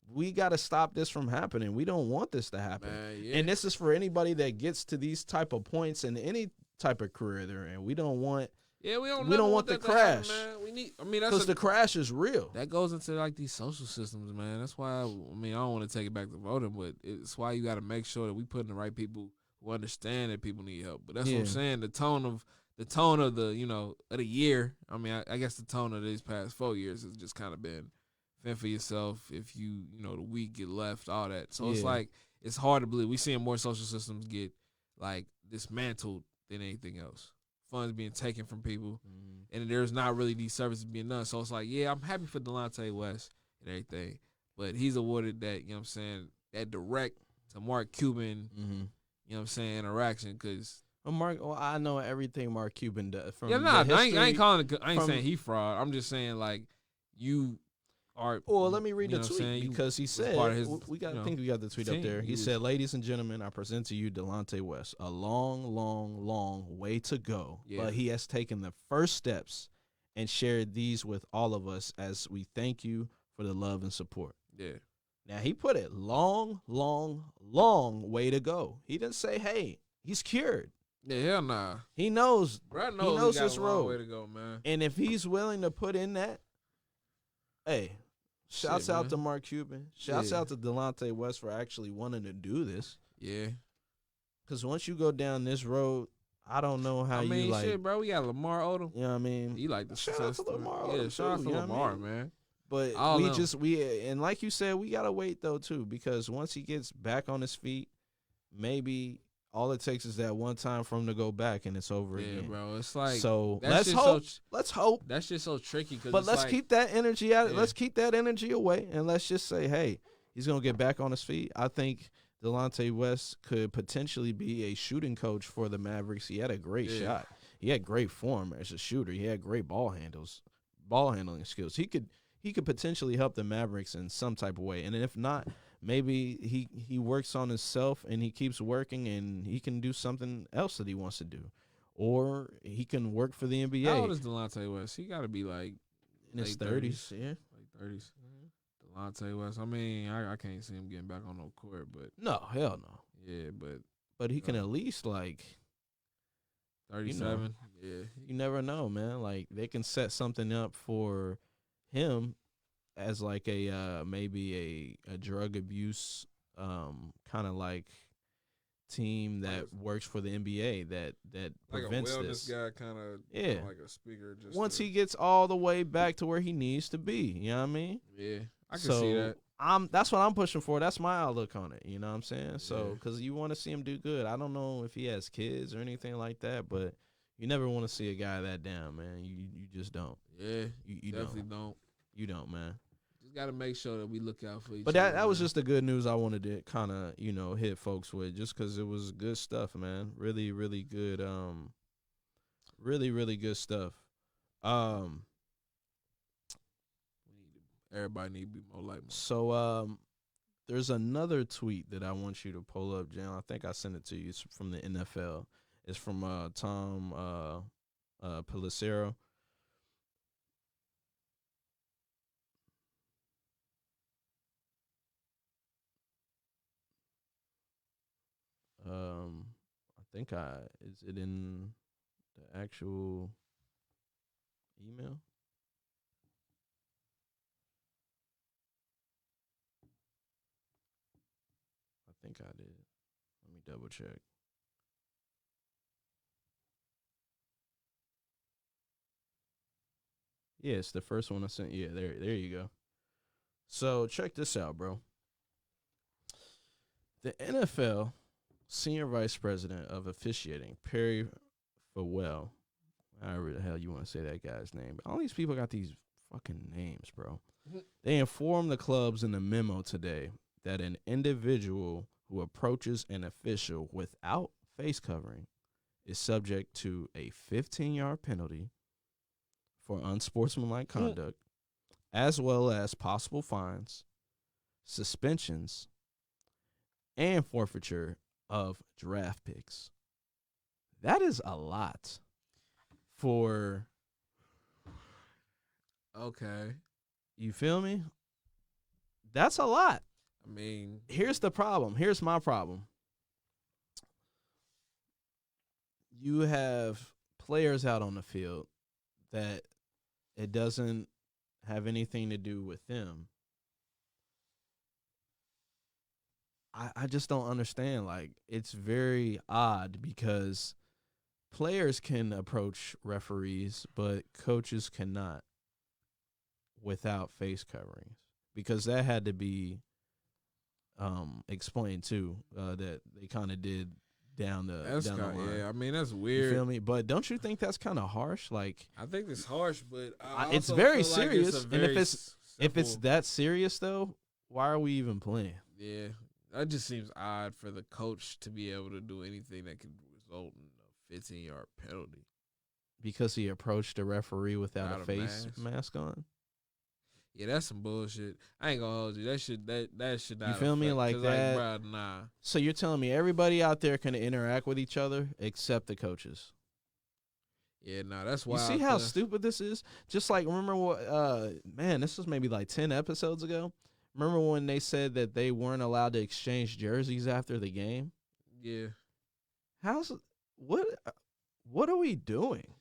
We got to stop this from happening. We don't want this to happen. Man, yeah. And this is for anybody that gets to these type of points in any type of career they're in. We don't want, Yeah, we don't. we never don't want the that to happen, crash. man. We need. I mean, that's because the crash is real. that goes into like these social systems, man. That's why. I mean, I don't want to take it back to voting, but it's why you got to make sure that we put in the right people who understand that people need help. But that's what I'm Yeah. saying. The tone of the of the year. I mean, I guess the tone of these past 4 years has just kind of been fend for yourself. If the weak get left, all that. So it's Yeah. like it's hard to believe. We seeing more social systems get like dismantled than anything else. Funds being taken from people, and there's not really these services being done. So it's like, yeah, I'm happy for Delonte West and everything, but he's awarded that, you know what I'm saying, that direct to Mark Cuban, you know what I'm saying, interaction, because I know everything Mark Cuban does. From I ain't calling it. I ain't from- saying he fraud. I'm just saying like you are. Well, let me read you the know what I'm saying? tweet You because he was said, part of his, we got. you I know, think we got the tweet up team. there. He He was- said, "Ladies and gentlemen, I present to you Delonte West. A long, long, long way to go, Yeah. but he has taken the first steps and shared these with all of us as we thank you for the love and support." Yeah, Now he put it long, long, long way to go. He didn't say, "Hey, he's cured." yeah, hell nah. He knows, Brad he knows knows got this a long road, way to go, man. and if he's willing to put in that, hey. Shouts Shit, out man. to Mark Cuban. Shouts Yeah. out to Delonte West for actually wanting to do this. Yeah, Because once you go down this road, I don't know how I mean, you like. shit, bro. We got Lamar Odom. You know what I mean? He like the Shout out success to story. Lamar Yeah, Odom, shout out too, to you know what I Lamar, mean? man. But All we them. just and like you said, we gotta wait though too, because once he gets back on his feet, maybe all it takes is that one time for him to go back and it's over Yeah, again. bro. It's like So that let's shit's hope. So, Let's hope. that shit's so tricky. Cause But it's let's like, keep that energy out. Yeah. Let's keep that energy away, and let's just say, hey, he's gonna get back on his feet. I think Delonte West could potentially be a shooting coach for the Mavericks. He had a great Yeah. shot. He had great form as a shooter. He had great ball handling skills. He could potentially help the Mavericks in some type of way. And if not, maybe he works on himself and he keeps working and he can do something else that he wants to do. Or he can work for the NBA. How old is Delonte West? He got to be like in his late 30s, yeah. Late 30s. Delonte West. I mean, I can't see him getting back on no court, but No, hell no. yeah, But he can at least, like, 37. Yeah. you never know, man. Like, they can set something up for him as like a maybe a drug abuse kind of like team that works for the NBA that Like a prevents wellness this. guy, kind of Yeah. like a speaker. Just Once to, he gets all the way back to where he needs to be, you know what I mean? yeah, I can see that. That's what I'm pushing for. That's my outlook on it. You know what I'm saying? So, Yeah. because you want to see him do good. I don't know if he has kids or anything like that, but you never want to see a guy that down, man. You just don't. Yeah, You definitely don't. You don't, man. Just got to make sure that we look out for each But other. that was man. just the good news I wanted to kind of, hit folks with, just because it was good stuff, man. Really, really good. Really, really good stuff. Everybody need to be more like me. So there's another tweet that I want you to pull up, Jan. I think I sent it to you. It's from the NFL. It's from Tom Pelissero. I think is it in the actual email? I think I did. Let me double check. Yeah, it's the first one I sent. Yeah, there you go. So check this out, bro. The NFL senior vice president of officiating, Perry Fawell, however the hell you want to say that guy's name. All these people got these fucking names, bro. They informed the clubs in the memo today that an individual who approaches an official without face covering is subject to a 15-yard penalty for unsportsmanlike conduct, as well as possible fines, suspensions, and forfeiture of draft picks. That is a lot for, Okay. you feel me? That's a lot. I mean, Here's the problem. Here's my problem. You have players out on the field that it doesn't have anything to do with them. I just don't understand. Like, it's very odd because players can approach referees, but coaches cannot without face coverings, because that had to be explained too. That they kind of did down the line. yeah. I mean, that's You weird. feel me? But don't you think that's kind of harsh? Like, I think it's harsh, but I it's also very feel like serious. it's a And if very if it's simple- that serious though, why are we even playing? yeah, that just seems odd for the coach to be able to do anything that could result in a 15-yard penalty. Because he approached a referee without Without a a face mask. mask on. Yeah, that's some bullshit. I ain't gonna hold you. That should not. feel me? affect- Like 'cause, that- bruh, nah. So you're telling me everybody out there can interact with each other except the coaches? Yeah, nah. That's You wild. see how 'cause- stupid this is? Just like, remember what? Man, this was maybe like 10 episodes ago. Remember when they said that they weren't allowed to exchange jerseys after the game? Yeah, What? What are we doing?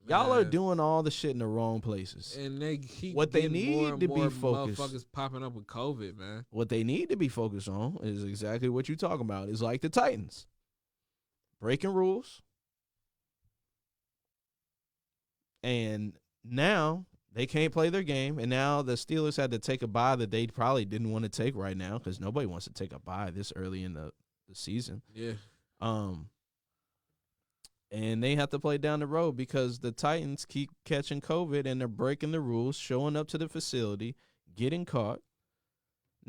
Y'all are man. doing all the shit in the wrong places. And they keep What they getting need more and to be more focused- motherfuckers popping up with COVID, man. What they need to be focused on is exactly what you're talking about. It's like the Titans breaking rules, and now they can't play their game. And now the Steelers had to take a bye that they probably didn't want to take right now, because nobody wants to take a bye this early in the season. Yeah, And they have to play down the road because the Titans keep catching COVID and they're breaking the rules, showing up to the facility, getting caught.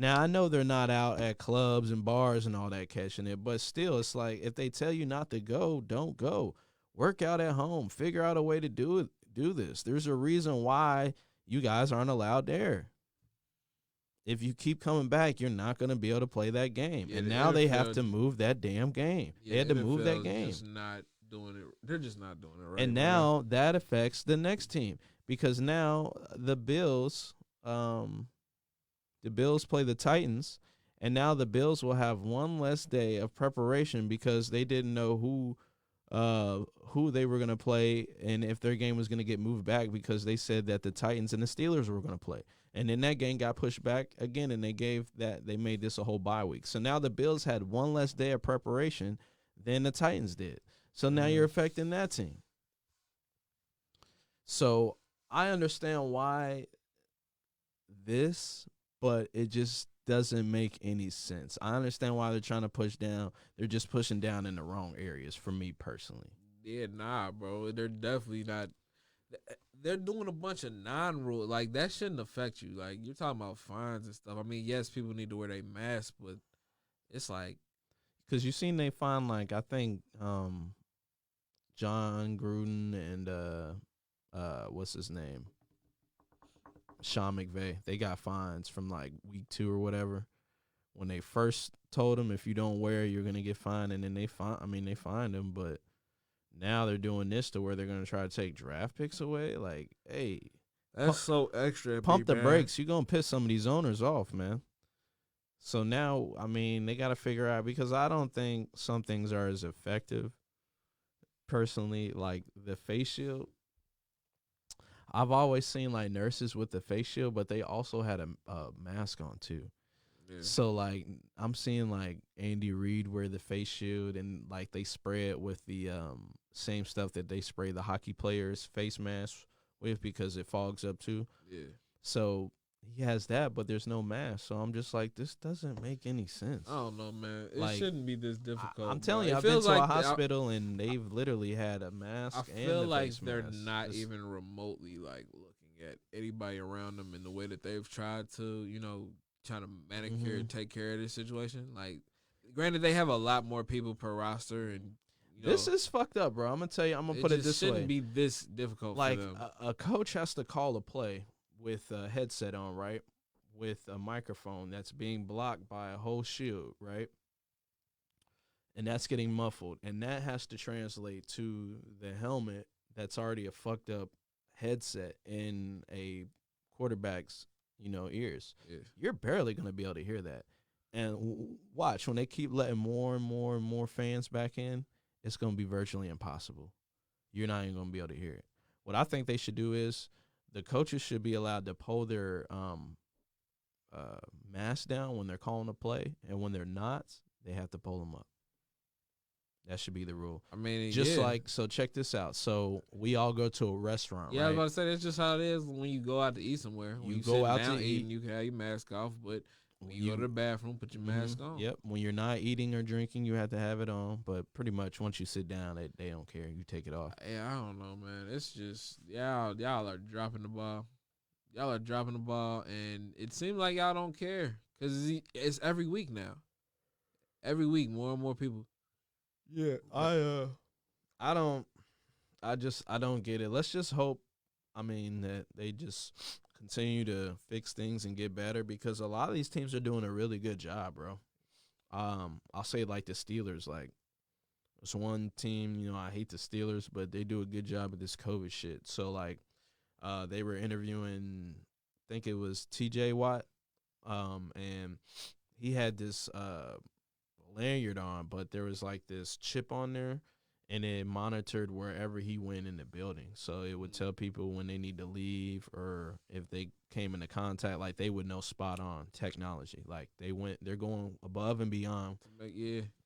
Now, I know they're not out at clubs and bars and all that catching it, but still, it's like, if they tell you not to go, don't go. Work out at home. Figure out a way to do this. There's a reason why you guys aren't allowed there. If you keep coming back, you're not going to be able to play that game. Yeah, and the now they have NFL to move that damn game. yeah. They had to move that NFL is game. Just not doing it. They're just not doing it right. And bro. now that affects the next team, because now the Bills play the Titans, and now the Bills will have one less day of preparation because they didn't know who they were going to play and if their game was going to get moved back, because they said that the Titans and the Steelers were going to play. And then that game got pushed back again, and they made this a whole bye week. So now the Bills had one less day of preparation than the Titans did. So now you're affecting that team. So I understand why this, but it just doesn't make any sense. I understand why they're trying to push down. They're just pushing down in the wrong areas for me personally. Yeah, nah, bro. They're definitely not. They're doing a bunch of non-rule. Like, that shouldn't affect you. Like, you're talking about fines and stuff. I mean, yes, people need to wear their mask, but it's like, Because you seen they find, like, I think John Gruden and what's his name? Sean McVay. They got fines from like week 2 or whatever. When they first told them, if you don't wear it, you're gonna get fined, and then they fined him. But now they're doing this to where they're gonna try to take draft picks away. Like, hey, that's so extra. pump the man. brakes. You're gonna piss some of these owners off, man. So now, I mean, they got to figure out, because I don't think some things are as effective. Personally, like the face shield. I've always seen like nurses with the face shield, but they also had a mask on too. Yeah. So like I'm seeing like Andy Reid wear the face shield, and like they spray it with the same stuff that they spray the hockey players' face masks with, because it fogs up too. Yeah. So he has that, but there's no mask. So I'm just like, this doesn't make any sense. I don't know, man. It Like, shouldn't be this difficult. I'm telling bro. you, It I've been feels to a like hospital and they've literally had a mask. I and feel the like face they're mask. not It's- even remotely like looking at anybody around them in the way that they've tried to, try to manicure and take care of this situation. Like, granted, they have a lot more people per roster, and This is fucked up, bro. I'm gonna tell you. I'm gonna put it this way. Shouldn't be this difficult. Like for them. a coach has to call a play with a headset on, right? With a microphone that's being blocked by a whole shield, right? And that's getting muffled, and that has to translate to the helmet that's already a fucked up headset in a quarterback's, ears. Yeah. You're barely gonna be able to hear that. And watch when they keep letting more and more and more fans back in, it's gonna be virtually impossible. You're not even gonna be able to hear it. What I think they should do is the coaches should be allowed to pull their mask down when they're calling a play, and when they're not, they have to pull them up. That should be the rule. I mean, So check this out. So we all go to a restaurant, Yeah, I right? was about to say that's just how it is when you go out to eat somewhere. When You you go sit out down to eating, eat. you can have your mask off, but when you go to the bathroom, put your mask on. Yep. When you're not eating or drinking, you have to have it on. But pretty much once you sit down, they don't care. You take it off. Yeah, I don't know, man. It's just y'all are dropping the ball. Y'all are dropping the ball, and it seems like y'all don't care because it's every week now. Every week, more and more people. Yeah, I don't get it. Let's just hope, that they just continue to fix things and get better, because a lot of these teams are doing a really good job, bro. I'll say like the Steelers, like there's one team, I hate the Steelers, but they do a good job with this COVID shit. So like, they were interviewing, I think it was TJ Watt, and he had this lanyard on, but there was like this chip on there, and it monitored wherever he went in the building. So it would tell people when they need to leave, or if they came into contact, like they would know spot on technology. Like they're going above and beyond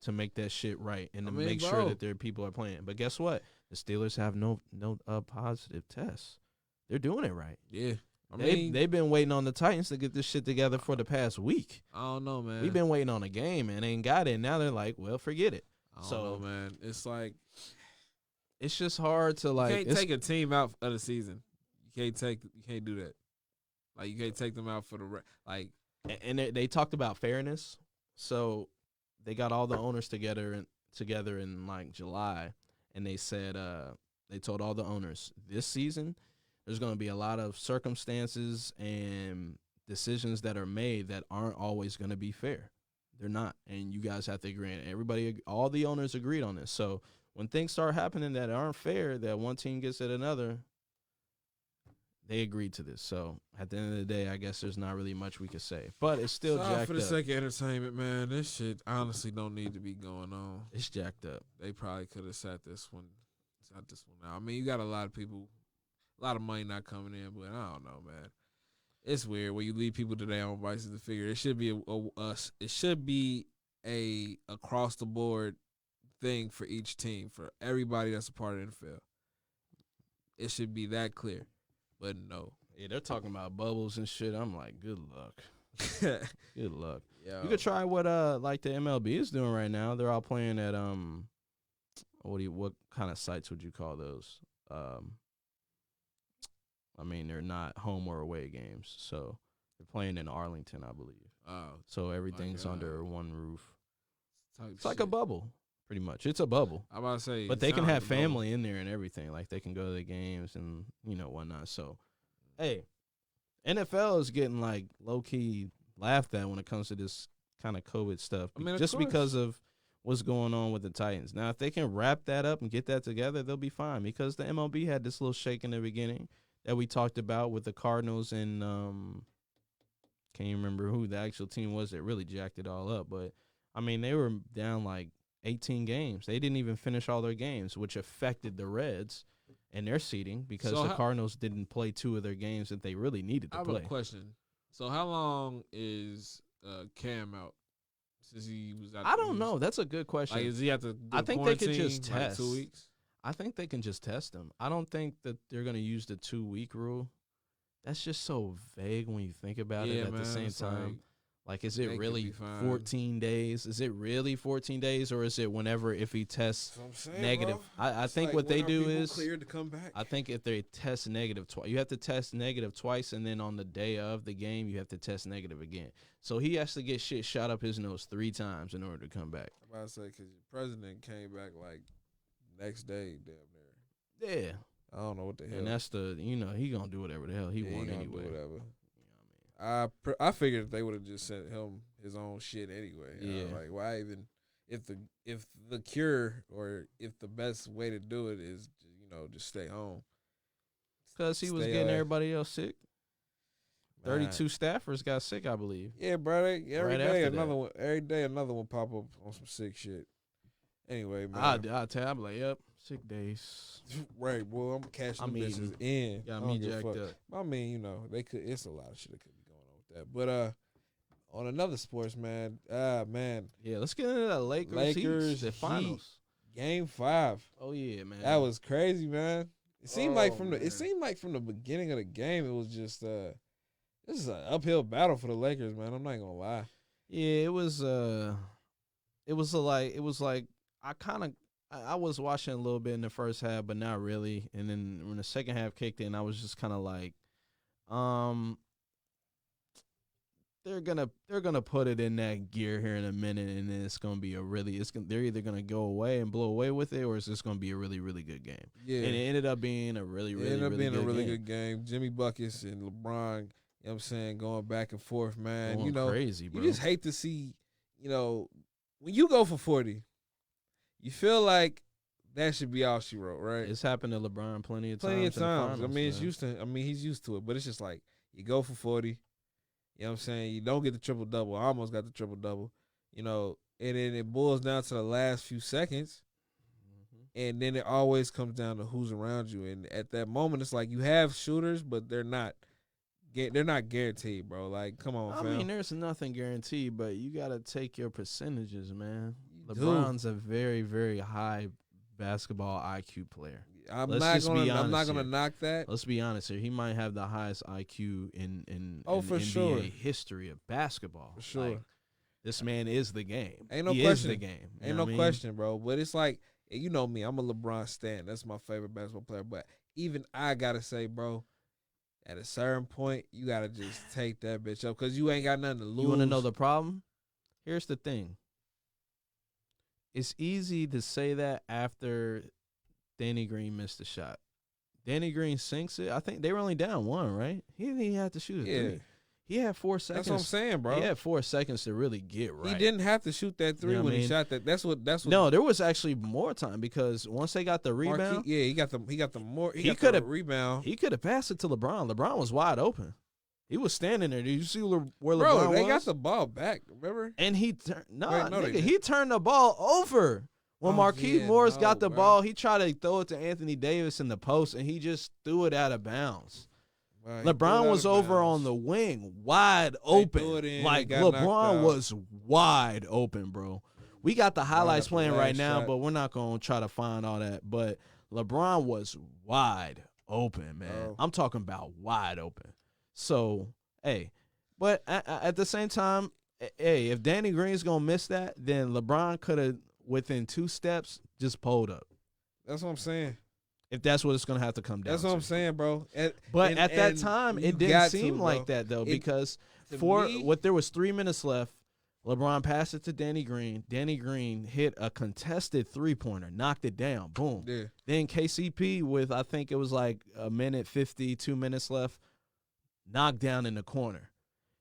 to make that shit right, and to make sure that their people are playing. But guess what? The Steelers have no positive tests. They're doing it right. Yeah. They've been waiting on the Titans to get this shit together for the past week. I don't know, man. We've been waiting on a game and ain't got it. Now they're like, well, forget it. I don't know, man. It's like it's just hard to like. You can't take a team out of the season. You can't do that. Like you can't take them out for And they talked about fairness, so they got all the owners together in like July, and they said they told all the owners this season there's going to be a lot of circumstances and decisions that are made that aren't always going to be fair. They're not, and you guys have to agree. And all the owners agreed on this. So when things start happening that aren't fair, that one team gets at another, they agreed to this. So at the end of the day, I guess there's not really much we could say, but it's still jacked for the up. sake of entertainment, man. This shit honestly don't need to be going on. It's jacked up. They probably could have sat this one out. I mean, you got a lot of people, a lot of money not coming in, but I don't know, man. It's weird when you leave people to their own vices to figure. It should be a across the board thing for each team, for everybody that's a part of the NFL. It should be that clear, but no. Yeah, they're talking about bubbles and shit. I'm like, good luck. Good luck. Yo. You could try what like the MLB is doing right now. They're all playing at what kind of sites would you call those? They're not home or away games, so they're playing in Arlington, I believe. Oh, so everything's under one roof. It's like shit. a bubble, pretty much. It's a bubble. I'm about to say, but they can have family in there and everything. Like they can go to the games and whatnot. So, hey, NFL is getting like low key laughed at when it comes to this kind of COVID stuff, just because of what's going on with the Titans. Now, if they can wrap that up and get that together, they'll be fine, because the MLB had this little shake in the beginning that we talked about with the Cardinals and can't even remember who the actual team was that really jacked it all up. But, they were down like 18 games. They didn't even finish all their games, which affected the Reds and their seeding, because the Cardinals didn't play 2 of their games that they really needed to play. I have a question. So how long is Cam out? Since he was out, I don't know. That's a good question. Like, is he have to? I think they could just test. 2 weeks. I think they can just test him. I don't think that they're going to use the 2-week rule, that's just so vague when you think about it. Yeah, At man, the same it's time, like, is they it could really be fine. 14 days? Is it really 14 days, or is it whenever if he tests That's what I'm saying, negative? bro. I It's think like, what when they are do people is cleared to come back. I think if they test negative twice, you have to test negative twice, and then on the day of the game, you have to test negative again. So he has to get shit shot up his nose 3 times in order to come back. I'm about to say, because the president came back like next day, damn near. Yeah, I don't know what the hell. and that's the he gonna do whatever the hell he Yeah, want gonna anyway. do whatever. I figured they would have just sent him his own shit anyway. Yeah. Like, why even if the cure or if the best way to do it is just stay home. Because he was Stay getting away. everybody else sick. 32 staffers got sick, I believe. Yeah, bro. Every Right day after another that. one. Every day another one pop up on some sick shit. Anyway, man. I'll tell you, I'm like, yep, sick days. Right, boy. I'm cashing I'm them bitches eating. in. Got I don't me give a jacked fuck. up. I mean, they could. It's a lot of shit that could be going on with that. But on another sports, man. Man, Yeah, let's get into the Lakers Lakers, the Heat. Finals. Game 5. Oh yeah, man. That was crazy, man. It seemed like from man. the beginning of the game, it was just this is an uphill battle for the Lakers, man. I'm not gonna lie. Yeah, it was like I was watching a little bit in the first half, but not really. And then when the second half kicked in, I was just kind of like, they're gonna put it in that gear here in a minute, and then it's gonna be they're either gonna go away and blow away with it, or it's just gonna be a really, really good game. Yeah, And it ended up being a really, really, really good game. Jimmy Buckets and LeBron, you know what I'm saying, going back and forth, man. Going crazy, bro. You just hate to see, when you go for 40, you feel like that should be all she wrote, right? It's happened to LeBron plenty of times. Plenty of in the times. finals, I mean, man. he's used to it, but it's just like you go for 40. You know what I'm saying? You don't get the triple-double. I almost got the triple-double. And then it boils down to the last few seconds. And then it always comes down to who's around you. And at that moment, it's like you have shooters, but they're not guaranteed, bro. Like, come on, fam. I mean, there's nothing guaranteed, but you got to take your percentages, man. You LeBron's a very, very high basketball IQ player. I'm Let's not just be gonna honest here. knock that. Let's be honest here. He might have the highest IQ in for NBA sure. history of basketball. For sure. Like, this man is the game. Ain't no he question. is the game. You Ain't know no what I mean? question, bro. But it's like, you know me, I'm a LeBron stan. That's my favorite basketball player. But even I gotta say, bro, at a certain point, you gotta just take that bitch up because you ain't got nothing to lose. You want to know the problem? Here's the thing. It's easy to say that after Danny Green missed the shot. Danny Green sinks it. I think they were only down 1, right? He didn't even have to shoot a 3. He had 4 seconds. That's what I'm saying, bro. He had 4 seconds to really get right. He didn't have to shoot that 3 You know what when I he mean? shot that. That's what. No, there was actually more time because once they got the Marquis- rebound, he got the could have rebound. he could have passed it to LeBron. LeBron was wide open. He was standing there. Did you see where LeBron Bro, they was? got the ball back. Remember? And he turned Wait, no, they nigga, didn't. he turned the ball over. When Oh, Marquise yeah, Morris no, got the bro. ball, he tried to throw it to Anthony Davis in the post, and he just threw it out of bounds. Right, he threw it LeBron out was of over bounds. on the wing, wide threw open. it in, Like, it got knocked LeBron out. was wide open, bro. We got the highlights after playing last right now, shot. but we're not going to try to find all that. But LeBron was wide open, man. Oh. I'm talking about wide open. So, hey. But at the same time, hey, if Danny Green's going to miss that, then LeBron could have, within 2 steps, just pulled up. That's what I'm saying. If that's what it's going to have to come down That's what to. I'm saying, bro. But at that time, you it didn't got seem to, like bro. that, though, It- because to me- there was 3 minutes left. LeBron passed it to Danny Green. Danny Green hit a contested 3-pointer, knocked it down. Boom. Yeah. Then KCP with, I think it was like a minute 50, 2 minutes left, knocked down in the corner.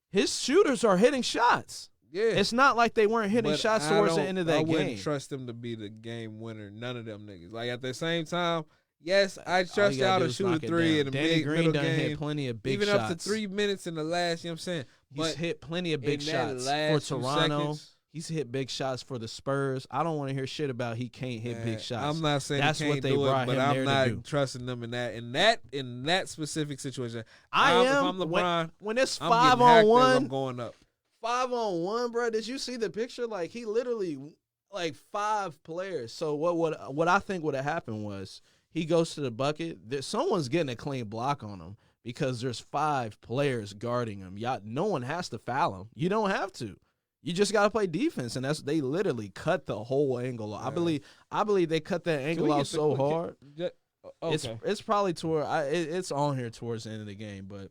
His shooters are hitting shots. Yeah. It's not like they weren't hitting But shots I towards the don't- end of that I game. wouldn't trust them to be the game winner. None of them niggas. Like, at the same time, yes, I All trust you gotta y'all do to is shoot a knock it 3 down. in the Danny Green middle done game. hit plenty of big even shots. up to 3 minutes in the last, you know what I'm saying? He's hit plenty of big in that shots for last few Toronto. seconds- He's hit big shots for the Spurs. I don't want to hear shit about he can't hit Man, big shots. I'm not saying That's he can't what they do brought it, but him I'm there to not do. trusting them in that specific situation. I am. If I'm LeBron, when it's I'm 5 getting hacked on as I'm 1, going up. 5 on 1, bro. Did you see the picture? Like, he literally, like, 5 players. So what I think would have happened was he goes to the bucket. Someone's getting a clean block on him. because there's 5 players guarding him. No one has to foul him. You don't have to. You just got to play defense, and they literally cut the whole angle. Yeah. I believe they cut that angle out so hard. Okay. It's probably it's on here towards the end of the game, but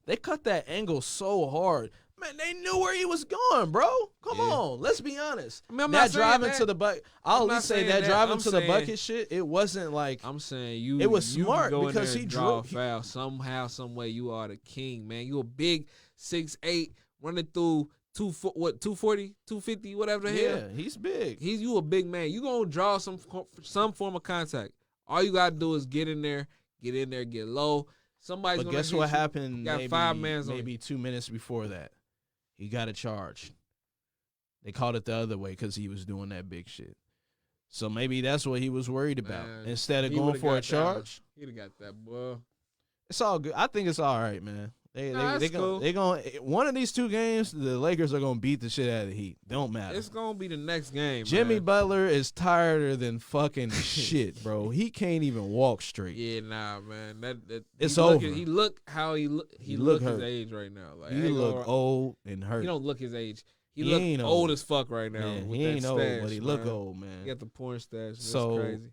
they cut that angle so hard. Man, they knew where he was going, bro. Come on, let's be honest. I mean, I'm that not saying driving that. to the bucket, I'll at least say that driving I'm to the saying- bucket shit. It wasn't like I'm saying you. It was you smart go in because there he and draw drew- a foul somehow, some way. You are the king, man. You a big 6'8", running through 240, 250, whatever the hell. yeah, he's big. You a big man. You gonna draw some form of contact. All you gotta do is get in there, get low. Somebody's But gonna guess hit what you. happened? Got maybe, 5 mans on maybe 2 minutes before that, he got a charge. They called it the other way because he was doing that big shit. So maybe that's what he was worried about. Man, Instead of he going would've for a got that. charge, He'd have got that, boy. it's all good. I think it's all right, man. Nah, that's cool. They gonna one of these 2 games, the Lakers are gonna beat the shit out of the Heat. Don't matter. It's gonna be the next game. Jimmy man. Butler is tireder than fucking shit, bro. He can't even walk straight. Yeah, nah, man. That It's he look- over. He look how he look. He He look look his hurt. age right now. Like He I ain't look gonna- old and hurt. He don't look his age. He He look ain't old old. as fuck right now. Man, with he that ain't old, stash, but he look man. old, man. He got the porn stash. That's So, crazy.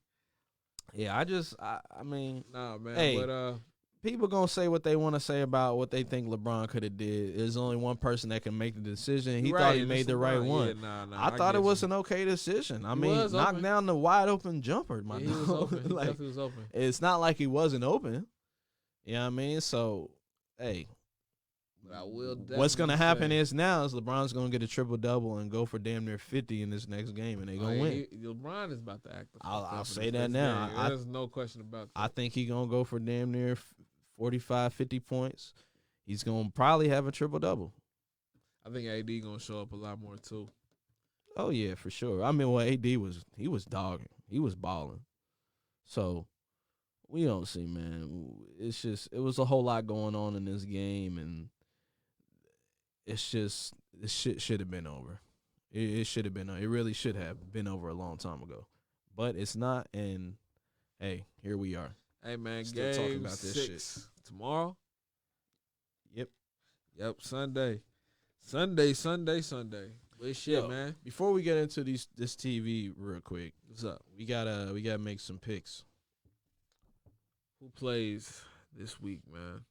Yeah, I mean, Nah, man. hey, But people gonna say what they want to say about what they think LeBron could have did. There's only one person that can make the decision. He you're thought right, he made it's the right LeBron. one. Yeah, nah, I thought get it was you. an okay decision. I He mean, was knock open. down the wide open jumper, my Yeah, he was dog. open. He Like, definitely was open. it's not like he wasn't open. You know what I mean? So, hey, But I will. what's gonna definitely happen say- is now is LeBron's gonna get a triple double and go for damn near 50 in this next game, and they gonna win. LeBron is about to act. the fuck I'll up in say this that next now. game. There's no question about that. I think he gonna go for damn near 45, 50 points. He's gonna probably have a triple double. I think AD gonna show up a lot more too. Oh yeah, for sure. I mean, well, AD was dogging, he was balling. So we don't see, man. It's just it was a whole lot going on in this game, and it's just this shit should have been over. It should have been. It really should have been over a long time ago, but it's not. And hey, here we are. Hey man, Still game talking about this 6 tomorrow. Yep. Sunday. Good shit, Yo, man. Before we get into this TV real quick, What's up? we gotta make some picks. Who plays this week, man?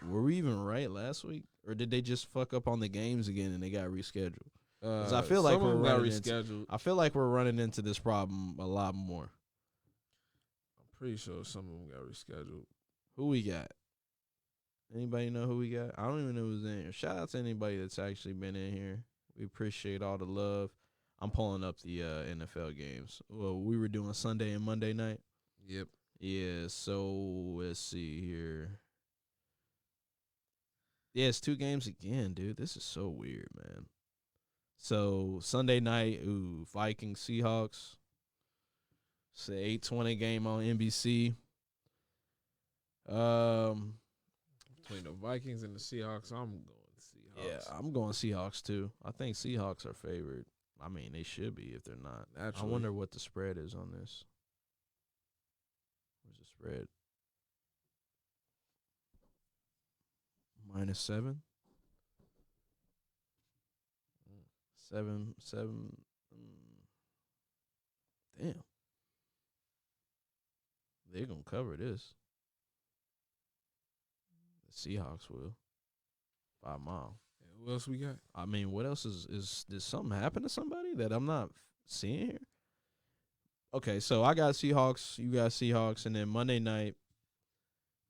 Were we even right last week, or did they just fuck up on the games again and they got rescheduled? 'Cause I feel like some of we're them got running into- rescheduled. I feel like we're running into this problem a lot more. I'm pretty sure some of them got rescheduled. Who we got? Anybody know who we got? I don't even know who's in here. Shout out to anybody that's actually been in here. We appreciate all the love. I'm pulling up the NFL games. Well, we were doing Sunday and Monday night. Yep. Yeah, so let's see here. Yeah, it's 2 games again, dude. This is so weird, man. So Sunday night, Vikings Seahawks. It's the 8:20 game on NBC. Between the Vikings and the Seahawks, I'm going Seahawks. Yeah, I'm going Seahawks too. I think Seahawks are favored. I mean, they should be if they're not. Naturally. I wonder what the spread is on this. Where's the spread? -7. 7. Damn. They're gonna cover this. The Seahawks will. 5 mile. Yeah, who else we got? I mean, what else is did something happen to somebody that I'm not seeing here? Okay, so I got Seahawks, you got Seahawks, and then Monday night,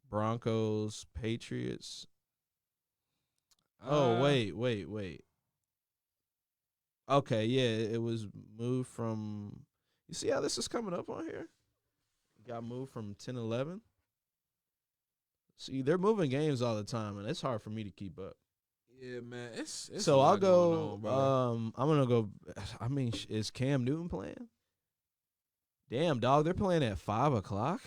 Broncos, Patriots. Oh, wait. Okay, yeah, it was moved from, you see how this is coming up on here? It got moved from 10-11. See, they're moving games all the time, and it's hard for me to keep up. Yeah, man. It's So a lot I'll go. going on, brother. I'm gonna go. I mean, is Cam Newton playing? Damn, dog, they're playing at 5:00.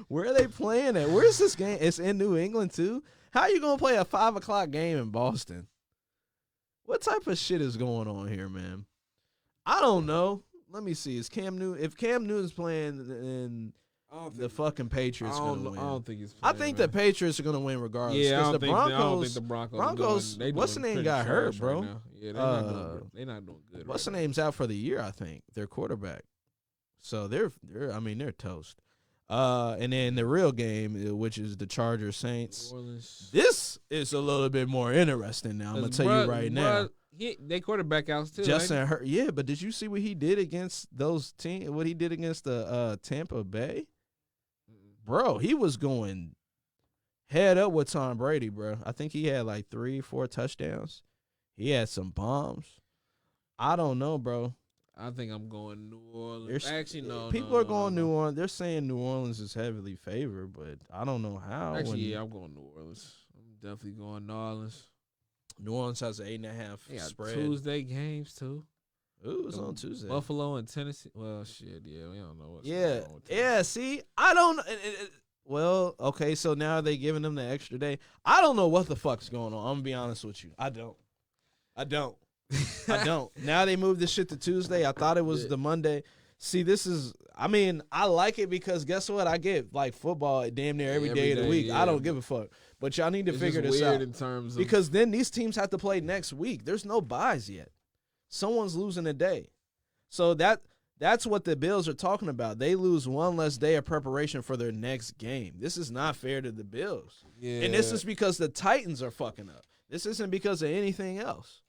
Where are they playing at? Where's this game? It's in New England too. How you gonna play a 5:00 game in Boston? What type of shit is going on here, man? I don't know. Let me see. Is Cam Newton? If Cam Newton's playing, then the fucking Patriots gonna win. I don't think it's. I think the Patriots are gonna win regardless. Yeah, I the don't think the Broncos. What's the name got hurt, bro? Right now. Yeah, they're not doing good. What's the name's out for the year? I think their quarterback. So they're toast. And then the real game, which is the Chargers Saints. This is a little bit more interesting now. I'm gonna tell you right now. They quarterback out too. Justin Hurt, yeah, but did you see what he did against those teams? What he did against the Tampa Bay, bro? He was going head up with Tom Brady, bro. I think he had like 3-4 touchdowns. He had some bombs. I don't know, bro. I think I'm going New Orleans. Actually, no. People are going New Orleans. They're saying New Orleans is heavily favored, but I don't know how. Actually, yeah, I'm going New Orleans. I'm definitely going New Orleans. New Orleans has an 8.5 spread. Tuesday games too. Ooh, it's on Tuesday. Buffalo and Tennessee. Well, shit, yeah, we don't know what's going on with Tennessee. Yeah. See, I don't. Well, okay, so now they giving them the extra day. I don't know what the fuck's going on. I'm gonna be honest with you. I don't. I don't. Now they moved this shit to Tuesday. I thought it was the Monday. See, this is. I mean, I like it because guess what? I get like football damn near every day of the week. I don't give a fuck. But y'all need to figure this out. In terms of because then these teams have to play next week. There's no buys yet. Someone's losing a day. So that's what the Bills are talking about. They lose one less day of preparation for their next game. This is not fair to the Bills. Yeah. And this is because the Titans are fucking up. This isn't because of anything else.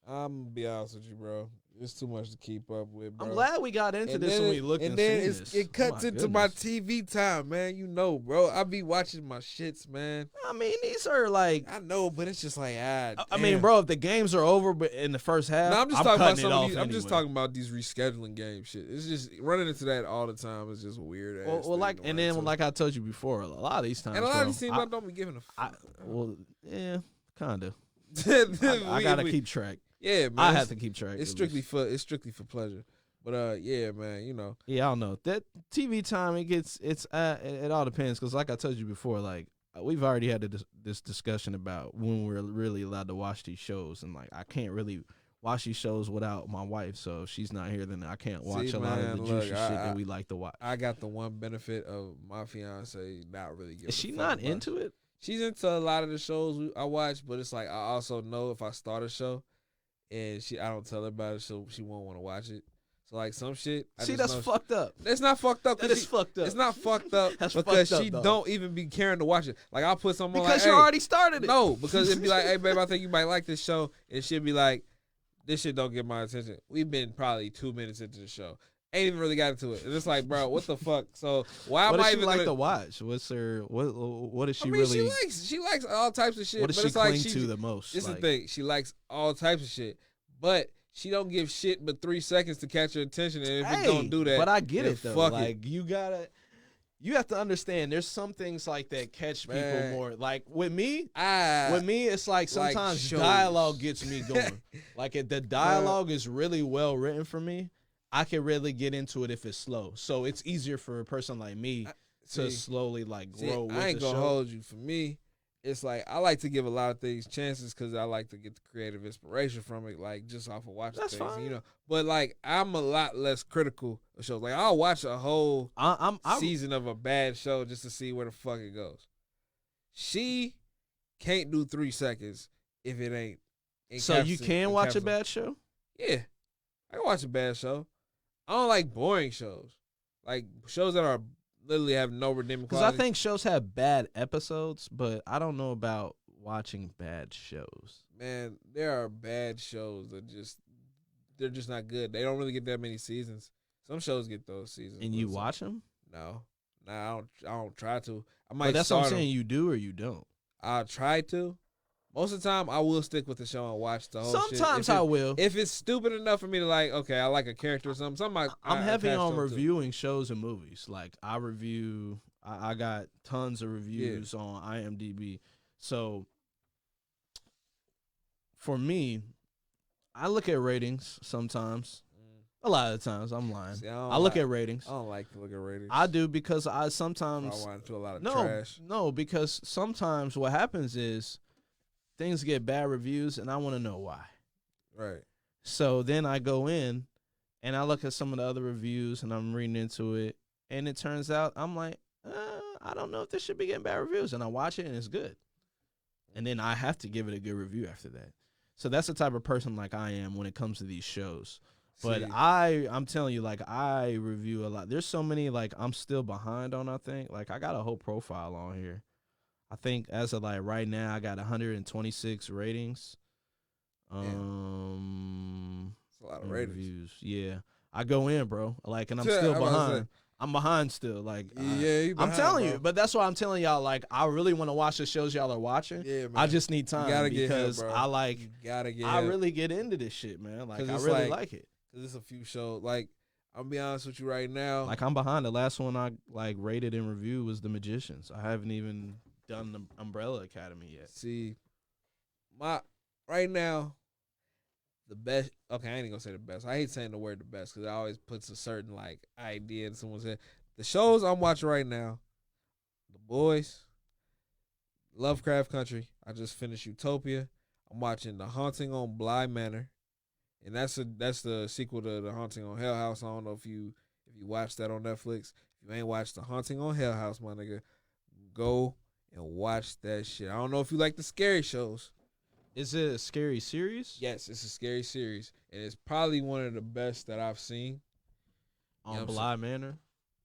I'm going to be honest with you, bro. It's too much to keep up with, bro. I'm glad we got into this when we looked and seen this. It cuts into my TV time, man. You know, bro. I be watching my shits, man. I mean, these are like... I know, but it's just like, I mean, bro, if the games are over in the first half, I'm just talking about some of these. I'm just talking about these rescheduling game shit. It's just running into that all the time. It's just weird ass. Well, like, and then like I told you before, a lot of these times, and a lot of these teams I don't be giving a fuck. Well, yeah, kind of. I gotta keep track. Yeah, man. I have to keep track. It's strictly for pleasure. But yeah, man, you know. Yeah, I don't know. That TV time it all depends cuz like I told you before, like we've already had this discussion about when we're really allowed to watch these shows, and like I can't really watch these shows without my wife, so if she's not here then I can't watch a lot of the juicy shit that we like to watch. I got the one benefit of my fiance not really giving Is she not into it? She's into a lot of the shows I watch, but it's like I also know if I start a show and I don't tell her about it, so she won't want to watch it. So like some shit. That's fucked up. It's not fucked up. That is fucked up. It's not fucked up That's because fucked up, she though. don't even be caring to watch it. Like I'll put something on because like, you hey, already started it. No, because it'd be like, hey babe, I think you might like this show, and she'd be like, this shit don't get my attention. We've been probably 2 minutes into the show. Ain't even really got into it. And it's like, bro, what the fuck? So why am I even like to watch? What's her? What is she really? She likes all types of shit. What does she cling to the most? This is the thing. She likes all types of shit, but she don't give shit but 3 seconds to catch her attention. And if it don't do that, but I get it though. Fuck like you have to understand. There's some things like that catch people more. Like with me, it's like sometimes dialogue gets me going. Like if the dialogue is really well written for me, I can really get into it if it's slow. So it's easier for a person like me to slowly like grow with the show. I ain't gonna hold you. For me, it's like I like to give a lot of things chances because I like to get the creative inspiration from it, like just off of watching things, fine. you know. But like I'm a lot less critical of shows. Like I'll watch a whole season of a bad show just to see where the fuck it goes. She can't do 3 seconds if it ain't. So you can watch a bad show? Yeah, I can watch a bad show. I don't like boring shows, like shows that are literally have no redeeming quality. Because I think shows have bad episodes, but I don't know about watching bad shows. Man, there are bad shows that they're just not good. They don't really get that many seasons. Some shows get those seasons. And you watch them? No, I don't try to. I might. But that's what I'm saying. You do or you don't. I try to. Most of the time, I will stick with the show and watch the whole shit. Sometimes I will. If it's stupid enough for me to like, okay, I like a character or something. I'm heavy on reviewing shows and movies. Like I got tons of reviews on IMDb. So for me, I look at ratings sometimes. A lot of the times, I'm lying. See, I look at ratings. I don't like to look at ratings. I do because I sometimes. I want into a lot of trash. No, because sometimes what happens is things get bad reviews, and I want to know why. Right. So then I go in, and I look at some of the other reviews, and I'm reading into it, and it turns out I'm like, I don't know if this should be getting bad reviews, and I watch it and it's good, and then I have to give it a good review after that. So that's the type of person like I am when it comes to these shows. But See. I'm telling you, like, I review a lot. There's so many, like, I'm still behind on, I think. Like, I got a whole profile on here. I think as of, like, right now, I got 126 ratings. That's a lot of ratings. Reviews. Yeah. I go in, bro. Like, and I'm Yeah, still I'm about to behind. say. I'm behind still. Like, Yeah, you I'm behind, telling bro. you. But that's why I'm telling y'all, like, I really want to watch the shows y'all are watching. Yeah, man. I just need time gotta get help, because bro. I, like, You gotta get I help. really get into this shit, man. Like, 'Cause I it's really like- like it. Cause it's a few shows. Like, I'll be honest with you right now. Like, I'm behind. The last one I like rated and reviewed was The Magicians. I haven't even done the Umbrella Academy yet. See, right now, the best. Okay, I ain't gonna say the best. I hate saying the word the best because it always puts a certain like idea in someone's head. The shows I'm watching right now, The Boys, Lovecraft Country. I just finished Utopia. I'm watching The Haunting on Bly Manor, and that's the sequel to The Haunting on Hell House. I don't know if you watched that on Netflix. If you ain't watched The Haunting on Hell House, my nigga, go and watch that shit. I don't know if you like the scary shows. Is it a scary series? Yes, it's a scary series, and it's probably one of the best that I've seen. On You know what I'm Bly Manor?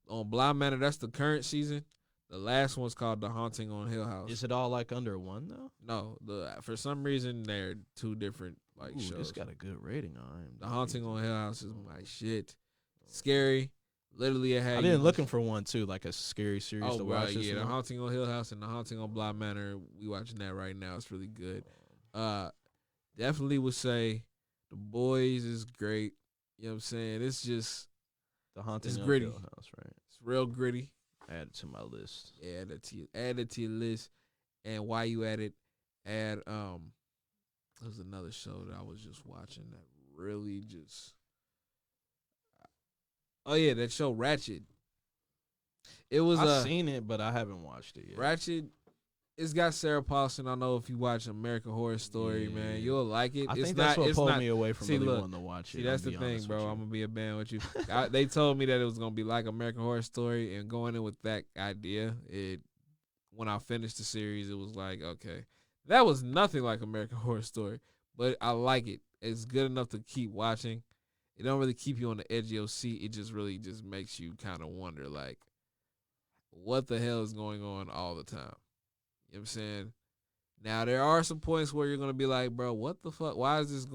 On Bly Manor, that's the current season. The last one's called The Haunting on Hill House. Is it all like under one though? No, for some reason they're two different like Ooh, shows. this got a good rating on it. The Haunting on Hill House is my shit. Scary. Literally, it had. I've been looking for one too, like a scary series Oh, to right, watch. This yeah, The month. Haunting on Hill House and The Haunting on Bly Manor. We watching that right now. It's really good. Definitely would say The Boys is great. You know what I'm saying? It's just The Haunting it's of gritty. Hill House, right? it's real gritty. Add it to my list. Yeah, add it to your list. And while you at it, add there's another show that I was just watching that really just oh yeah, that show Ratchet. It was I've seen it, but I haven't watched it yet. Ratchet. It's got Sarah Paulson. I know if you watch American Horror Story, Yeah. man, you'll like it. I it's think not, that's what it's pulled not, me away from see, really look, wanting to watch it. See, that's I'll the be thing, honest bro. with you. I'm gonna be a band with you. They told me that it was gonna be like American Horror Story, and going in with that idea, when I finished the series, it was like, okay, that was nothing like American Horror Story, but I like it. It's good enough to keep watching. It don't really keep you on the edge of your seat. It just really just makes you kind of wonder, like, what the hell is going on all the time? You know what I'm saying? Now there are some points where you're gonna be like, bro, what the fuck? Why is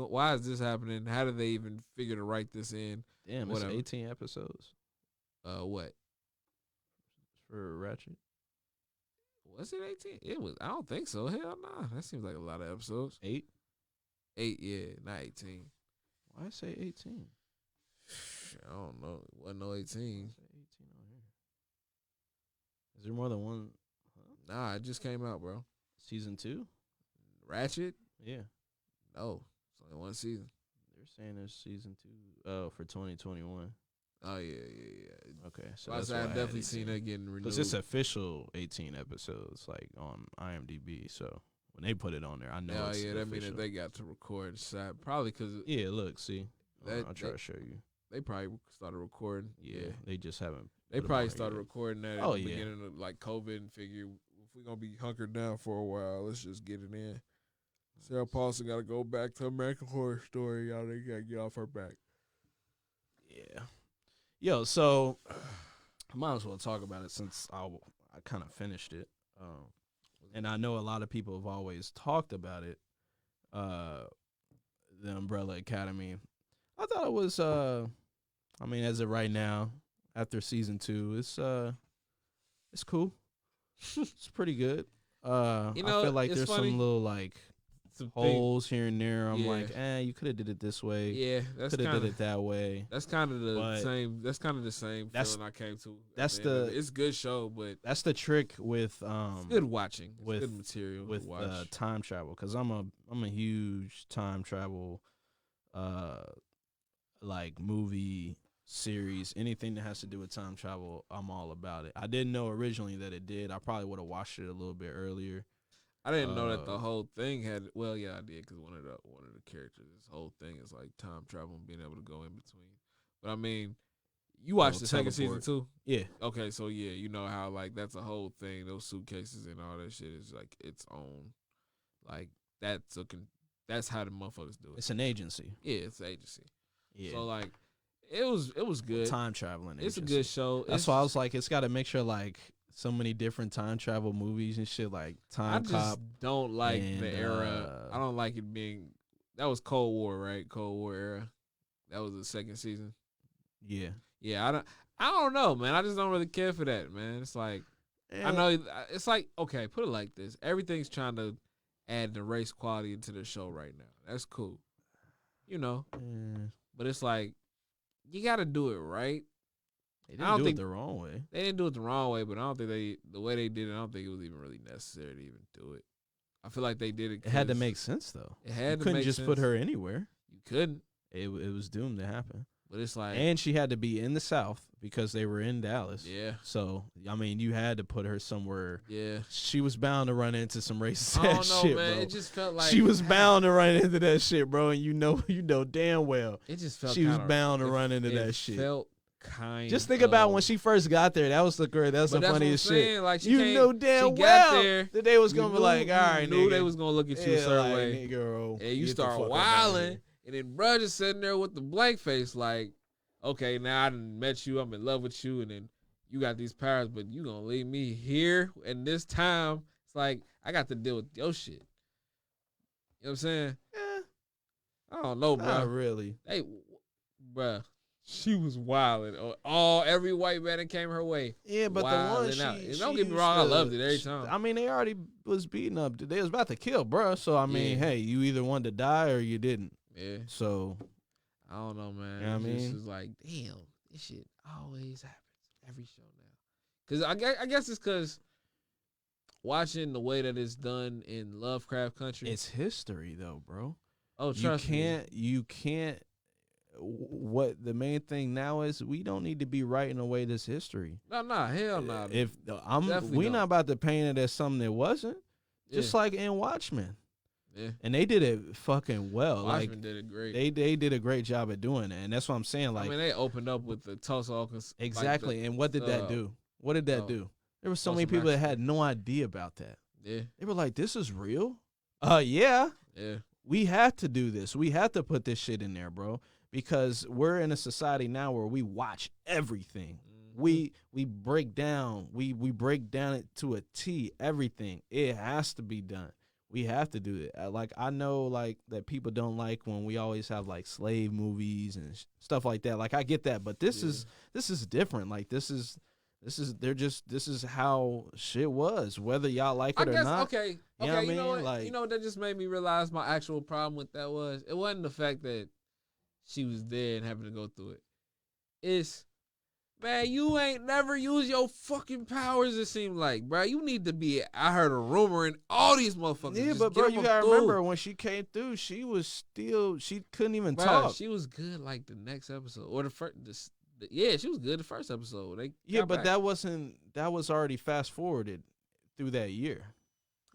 this happening? How did they even figure to write this in? Damn, Whatever. it's 18 episodes What for Ratchet. was it? 18? It was. I don't think so. Hell nah. That seems like a lot of episodes. 8? 8, yeah, not 18. Why I say 18? I don't know. It wasn't no 18. Say 18 on here. Is there more than one? Nah, it just came out, bro. Season 2? Ratchet? Yeah. No, it's only one season. They're saying there's season 2. Oh, for 2021. Oh yeah. Okay, so So that's I've why I had definitely 18. seen that getting renewed. Because it's official 18 episodes, like on IMDb. So when they put it on there, I know. Oh it's yeah, that means official. that they got to record side. Probably because Yeah, look, see, I'll try That- to show you. they probably started recording. Yeah, they just haven't. They put 'em probably on started yet. recording that Oh, at the yeah. beginning of like COVID and figure if we're gonna be hunkered down for a while, let's just get it in. Sarah Paulson gotta go back to American Horror Story. Y'all they gotta get off her back. Yeah. Yo, so I might as well talk about it since I kind of finished it. And I know a lot of people have always talked about it, the Umbrella Academy. I thought it was, I mean, as of right now, after season 2, it's cool. It's pretty good. I feel like it's there's funny. some little like Some holes here and there. I'm Yeah. like, you could have did it this way. Yeah, that's Could have kind did of it that way. that's kind of the But same. That's kind of the same that's- feeling I came to. at that's the end of the- it. It's a good show, but That's the trick with it's good watching. It's with- good material with to watch. time travel, because I'm a huge time travel like movie series. Anything that has to do with time travel, I'm all about it. I didn't know originally that it did. I probably would have watched it a little bit earlier. I didn't know that the uh, whole thing had. Well, yeah, I did because one of the characters, this whole thing is like time travel and being able to go in between. But I mean, You watched the second season teleport. too? Yeah. Okay, so yeah, you know how like that's a whole thing. Those suitcases and all that shit is like its own. Like that's how the motherfuckers do it. It's an agency. Yeah, it's an agency. Yeah. So like it was good. Time traveling. It's a agency. good show. That's why I was like, it's got a mixture of like so many different time travel movies and shit, like I Time just Cop. don't like and, the era. I don't like it being. That was Cold War, right? Cold War era. That was the second season. Yeah. Yeah, I don't know, man. I just don't really care for that, man. It's like I know it's like okay, put it like this: everything's trying to add the race quality into the show right now. That's cool, you know. But it's like you got to do it right. They didn't do it the wrong way. They didn't do it the wrong way, but I don't think the way they did it. I don't think it was even really necessary to even do it. I feel like they did it. It had to make sense though. It had you to make sense. couldn't just put her anywhere. You couldn't. It was doomed to happen. But it's like, and she had to be in the South because they were in Dallas. Yeah. So I mean, you had to put her somewhere. Yeah. She was bound to run into some racist I don't ass know, shit, man. bro. It just felt like she was bound to run into that shit, bro. And you know damn well. It just felt she was bound to run into that shit. Felt kind. Just think about when she first got there. That was the girl. That's the funniest shit. Like, you know damn well that they was gonna be like, all right, knew nigga. they was gonna look at you a certain like, way, nigga, and you start wilding, and then bruh just sitting there with the blank face, like, okay, now I done met you, I'm in love with you, and then you got these powers, but you gonna leave me here, and this time it's like I got to deal with your shit. You know what I'm saying? Yeah. I don't know, bro. Not really. Hey, bruh. She was wilding. Every white man that came her way. Yeah, but the one don't get me wrong, I loved it every time. I mean, they already was beating up. They was about to kill, bro. So I mean, hey, you either wanted to die or you didn't. Yeah. So I don't know, man. You know what I mean? It's just like, damn, this shit always happens every show now. Cause I guess it's cause watching the way that it's done in Lovecraft Country. It's history, though, bro. Oh, trust me. You can't. What the main thing now is, we don't need to be writing away this history. No, hell no. We not about to paint it as something that wasn't. Just like in Watchmen. Yeah. And they did it fucking well. Watchmen did it great. They did a great job at doing that, and that's what I'm saying. Like, I mean, they opened up with the Tulsa, Oklahoma. Exactly. And what did that do? What did that do? There were so many people that had no idea about that. Yeah. They were like, "This is real." Yeah. Yeah. We have to do this. We have to put this shit in there, bro. Because we're in a society now where we watch everything. We break down. We break down it to a T. Everything. It has to be done. We have to do it. Like, I know, like, that people don't like when we always have like slave movies and stuff like that. Like, I get that, but this is different. Like, this is how shit was, whether y'all like it or not. Okay. You know what I mean? What? Like, you know what that just made me realize my actual problem with that was? It wasn't the fact that she was there and having to go through it. It's, man, you ain't never used your fucking powers, it seemed like, bro. You need to be, I heard a rumor and all these motherfuckers. Yeah, just but bro, you gotta through. remember when she came through, she couldn't even talk. She was good like the next episode. Or the first, yeah, she was good the first episode. But that was already fast forwarded through that year.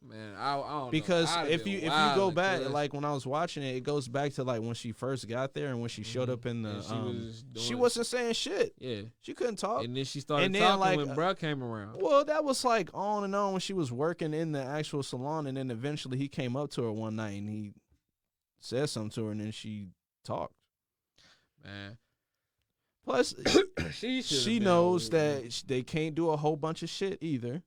Man, I don't because know. if you go back, like when I was watching it, it goes back to like when she first got there and when she showed up in the she wasn't saying shit. Yeah, she couldn't talk. And then she started talking when bruh came around. Well, that was like on and on when she was working in the actual salon, and then eventually he came up to her one night and he said something to her, and then she talked. Man. Plus, she knows that they can't do a whole bunch of shit either.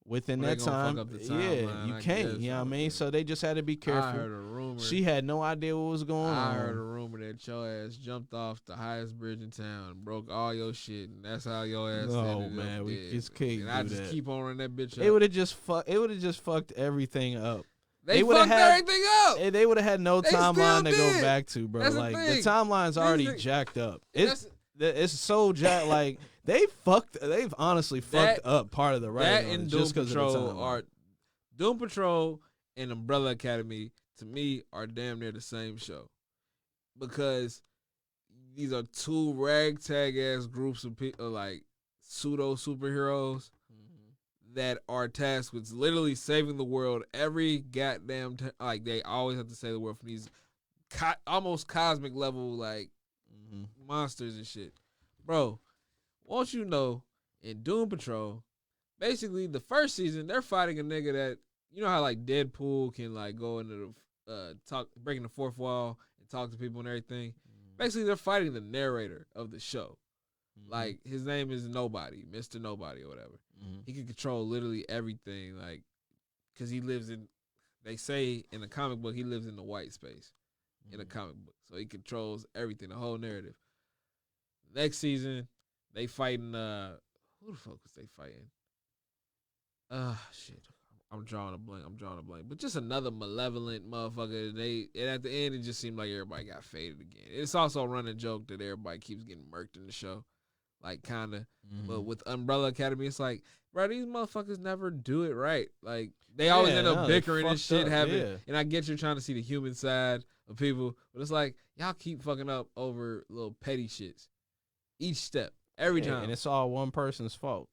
Within that time, you can't. You know what I mean? So they just had to be careful. I heard a rumor. She had no idea what was going on. I heard a rumor that your ass jumped off the highest bridge in town and broke all your shit, and that's how your ass ended man, up we dead. just can't And I do just that. keep on running that bitch up. It would have just fucked everything up. They fucked everything up. They would have had no timeline to go back to, bro. That's like the timeline's already jacked up. It's so jacked. Like they've honestly fucked up part of the writing. That and just Doom because of the Patrol time. are Doom Patrol and Umbrella Academy to me are damn near the same show, because these are two ragtag ass groups of people, like pseudo superheroes that are tasked with literally saving the world every goddamn time. Like, they always have to save the world from these almost cosmic level like monsters and shit. bro, won't you know, in Doom Patrol, basically the first season they're fighting a nigga that, you know how like Deadpool can like go into the breaking the fourth wall and talk to people and everything. Basically, they're fighting the narrator of the show. Like, his name is Nobody, Mr. Nobody or whatever. He can control literally everything, like, because he lives in, they say in the comic book, he lives in the white space in the comic book. So he controls everything, the whole narrative. Next season, they fighting, who the fuck was they fighting? Shit. I'm drawing a blank. But just another malevolent motherfucker. And at the end, it just seemed like everybody got faded again. It's also a running joke that everybody keeps getting murked in the show. Like, kind of. But with Umbrella Academy, it's like, bro, these motherfuckers never do it right. Like, they always end up bickering and shit. And I get you're trying to see the human side of people. But it's like, y'all keep fucking up over little petty shits. Each step. Every time. And it's all one person's fault.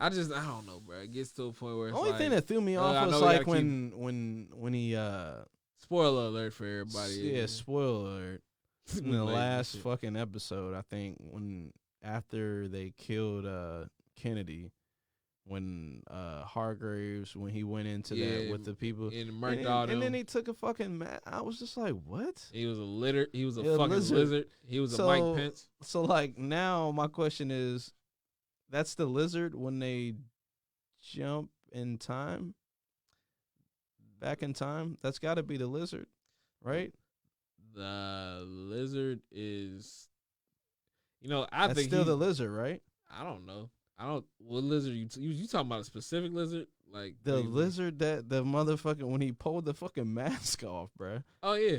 I don't know, bro. It gets to a point where it's only like, thing that threw me off was like when he spoiler alert for everybody. Yeah, spoiler alert. In the last fucking episode, I think when after they killed Kennedy, when Hargraves, when he went into that with the people and then he took a fucking I was just like, what? He was a fucking lizard. He was a Mike Pence. So like now my question is, that's the lizard when they jump in time? Back in time? That's got to be the lizard, right? The lizard is, I think still the lizard, right? I don't know. What lizard you talking about? A specific lizard? Like the lizard that the motherfucking, when he pulled the fucking mask off, bruh. Oh, yeah.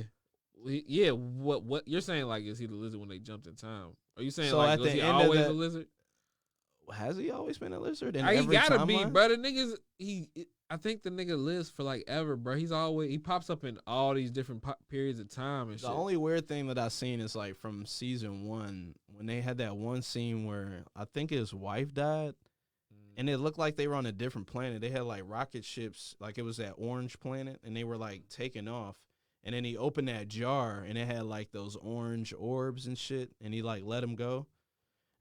Yeah, what you're saying, like, is he the lizard when they jumped in time? Are you saying, so like, was he always a lizard? Has he always been a lizard? He gotta be, bro. The niggas, I think the nigga lives for like ever, bro. He pops up in all these different periods of time and shit. The only weird thing that I've seen is like from season 1 when they had that one scene where I think his wife died, and it looked like they were on a different planet. They had like rocket ships, like it was that orange planet, and they were like taking off. And then he opened that jar, and it had like those orange orbs and shit, and he like let him go.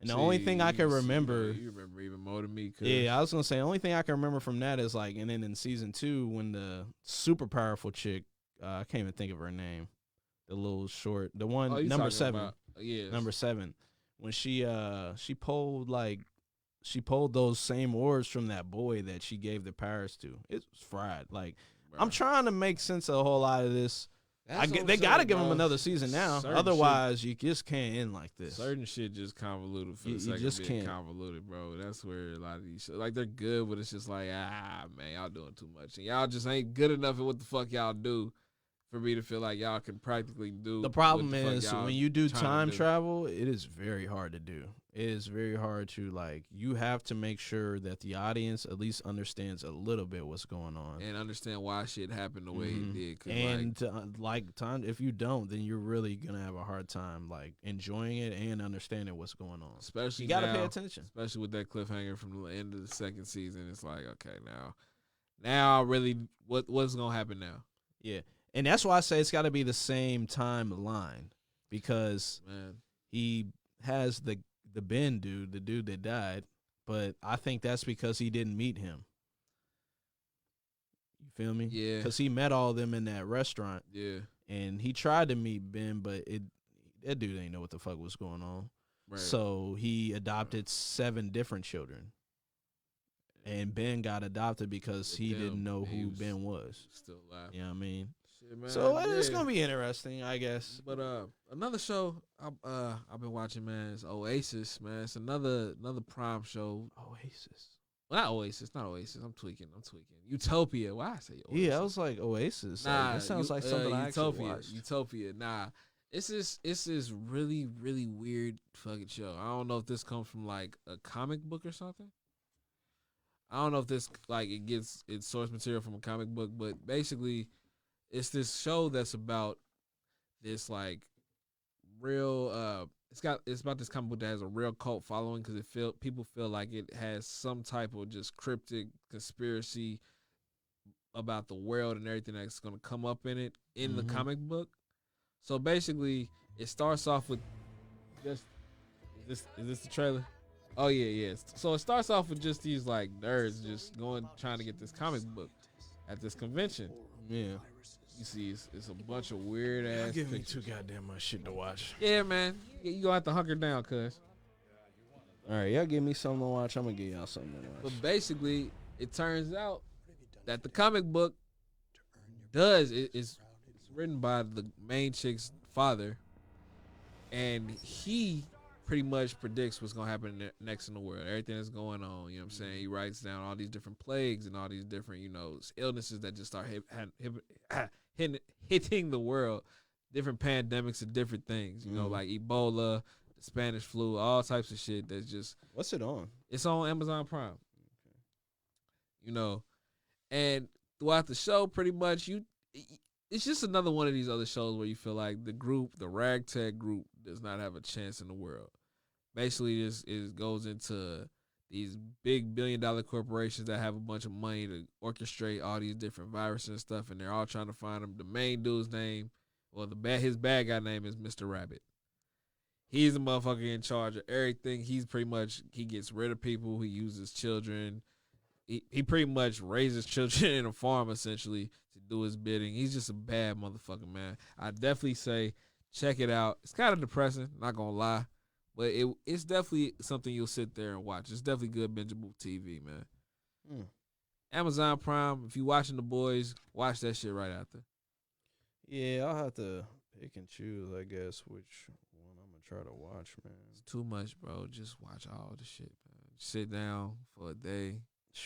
And the only thing I can remember... You remember even more than me. Yeah, I was going to say, the only thing I can remember from that is, like, and then in season 2, when the super powerful chick, I can't even think of her name, the little short, the one, number 7. Number 7. When she pulled those same orbs from that boy that she gave the powers to. It was fried. Like, bro. I'm trying to make sense of a whole lot of this. They got to give him another season now. Otherwise, you just can't end like this. Certain shit just convoluted for the sake of being convoluted, bro. That's where a lot of these shit, like, they're good, but it's just like, man, y'all doing too much. And y'all just ain't good enough at what the fuck y'all do for me to feel like y'all can practically do. The problem is when you do time travel, it is very hard to do. It is very hard to, like, you have to make sure that the audience at least understands a little bit what's going on. And understand why shit happened the way it did. And, like, time, if you don't, then you're really going to have a hard time, like, enjoying it and understanding what's going on. Especially you got to pay attention. Especially with that cliffhanger from the end of the second season. It's like, okay, now really, what's going to happen now? Yeah. And that's why I say it's got to be the same timeline, because he has the Ben dude, the dude that died, but I think that's because he didn't meet him. You feel me? Yeah. Because he met all of them in that restaurant. Yeah. And he tried to meet Ben, but that dude ain't know what the fuck was going on. Right. So he adopted 7 different children. And Ben got adopted because he didn't know who Ben was. Still alive. You know what I mean? Man, so it's gonna be interesting, I guess. But another show I've been watching, man, is Oasis, man. It's another Prime show. Oasis. Well, not Oasis. I'm tweaking. Utopia. Why I say Oasis? Yeah, I was like Oasis. Nah, that sounds like something I actually watched. Utopia. Nah, it's this really, really weird fucking show. I don't know if this comes from like a comic book or something. I don't know if this like it gets its source material from a comic book, but basically. It's this show that's about this like real. It's about this comic book that has a real cult following because people feel like it has some type of just cryptic conspiracy about the world and everything that's going to come up in it in the comic book. So basically, it starts off with Just is this the trailer? Oh yeah. So it starts off with just these like nerds just trying to get this comic book at this convention. Yeah. You see, it's a bunch of weird ass. Give me pictures. too goddamn much shit to watch. Yeah, man. You gonna have to hunker down, cuz. All right, y'all give me something to watch. I'm gonna give y'all something to watch. But basically, it turns out that the comic book it's written by the main chick's father, and he pretty much predicts what's gonna happen next in the world. Everything that's going on, you know what I'm saying? He writes down all these different plagues and all these different, illnesses that just start hitting the world, different pandemics and different things, like Ebola, the Spanish flu, all types of shit. That's just What's it on? It's on Amazon Prime. And throughout the show, pretty much it's just another one of these other shows where you feel like the ragtag group, does not have a chance in the world. Basically, it goes into these big billion-dollar corporations that have a bunch of money to orchestrate all these different viruses and stuff, and they're all trying to find them. The main dude's name, his bad guy name is Mr. Rabbit. He's the motherfucker in charge of everything. He gets rid of people. He uses children. He pretty much raises children in a farm, essentially, to do his bidding. He's just a bad motherfucker, man. I definitely say check it out. It's kind of depressing, not gonna lie, but it's definitely something you'll sit there and watch. It's definitely good bingeable TV, man. Amazon Prime, if you watching The Boys, watch that shit right after. Yeah, I'll have to pick and choose, I guess, which one I'm gonna try to watch, man. It's too much, bro. Just watch all the shit, man. Sit down for a day. That's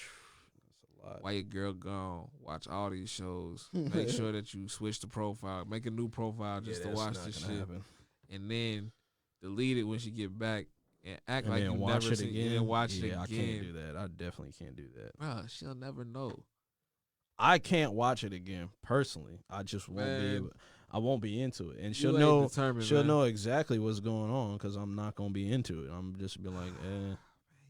a lot. While your girl gone, watch all these shows. Make sure that you switch the profile. Make a new profile just to watch this shit. Happen. And then delete it when she get back and act and like then you watch never it seen again. it. And watch it Yeah, I again. can't do that. I definitely can't do that. Bro, she'll never know. I can't watch it again personally. I just won't be Man. able. I won't be into it, and You she'll ain't know. determined, She'll man. know exactly what's going on because I'm not gonna be into it. I'm just be like, eh.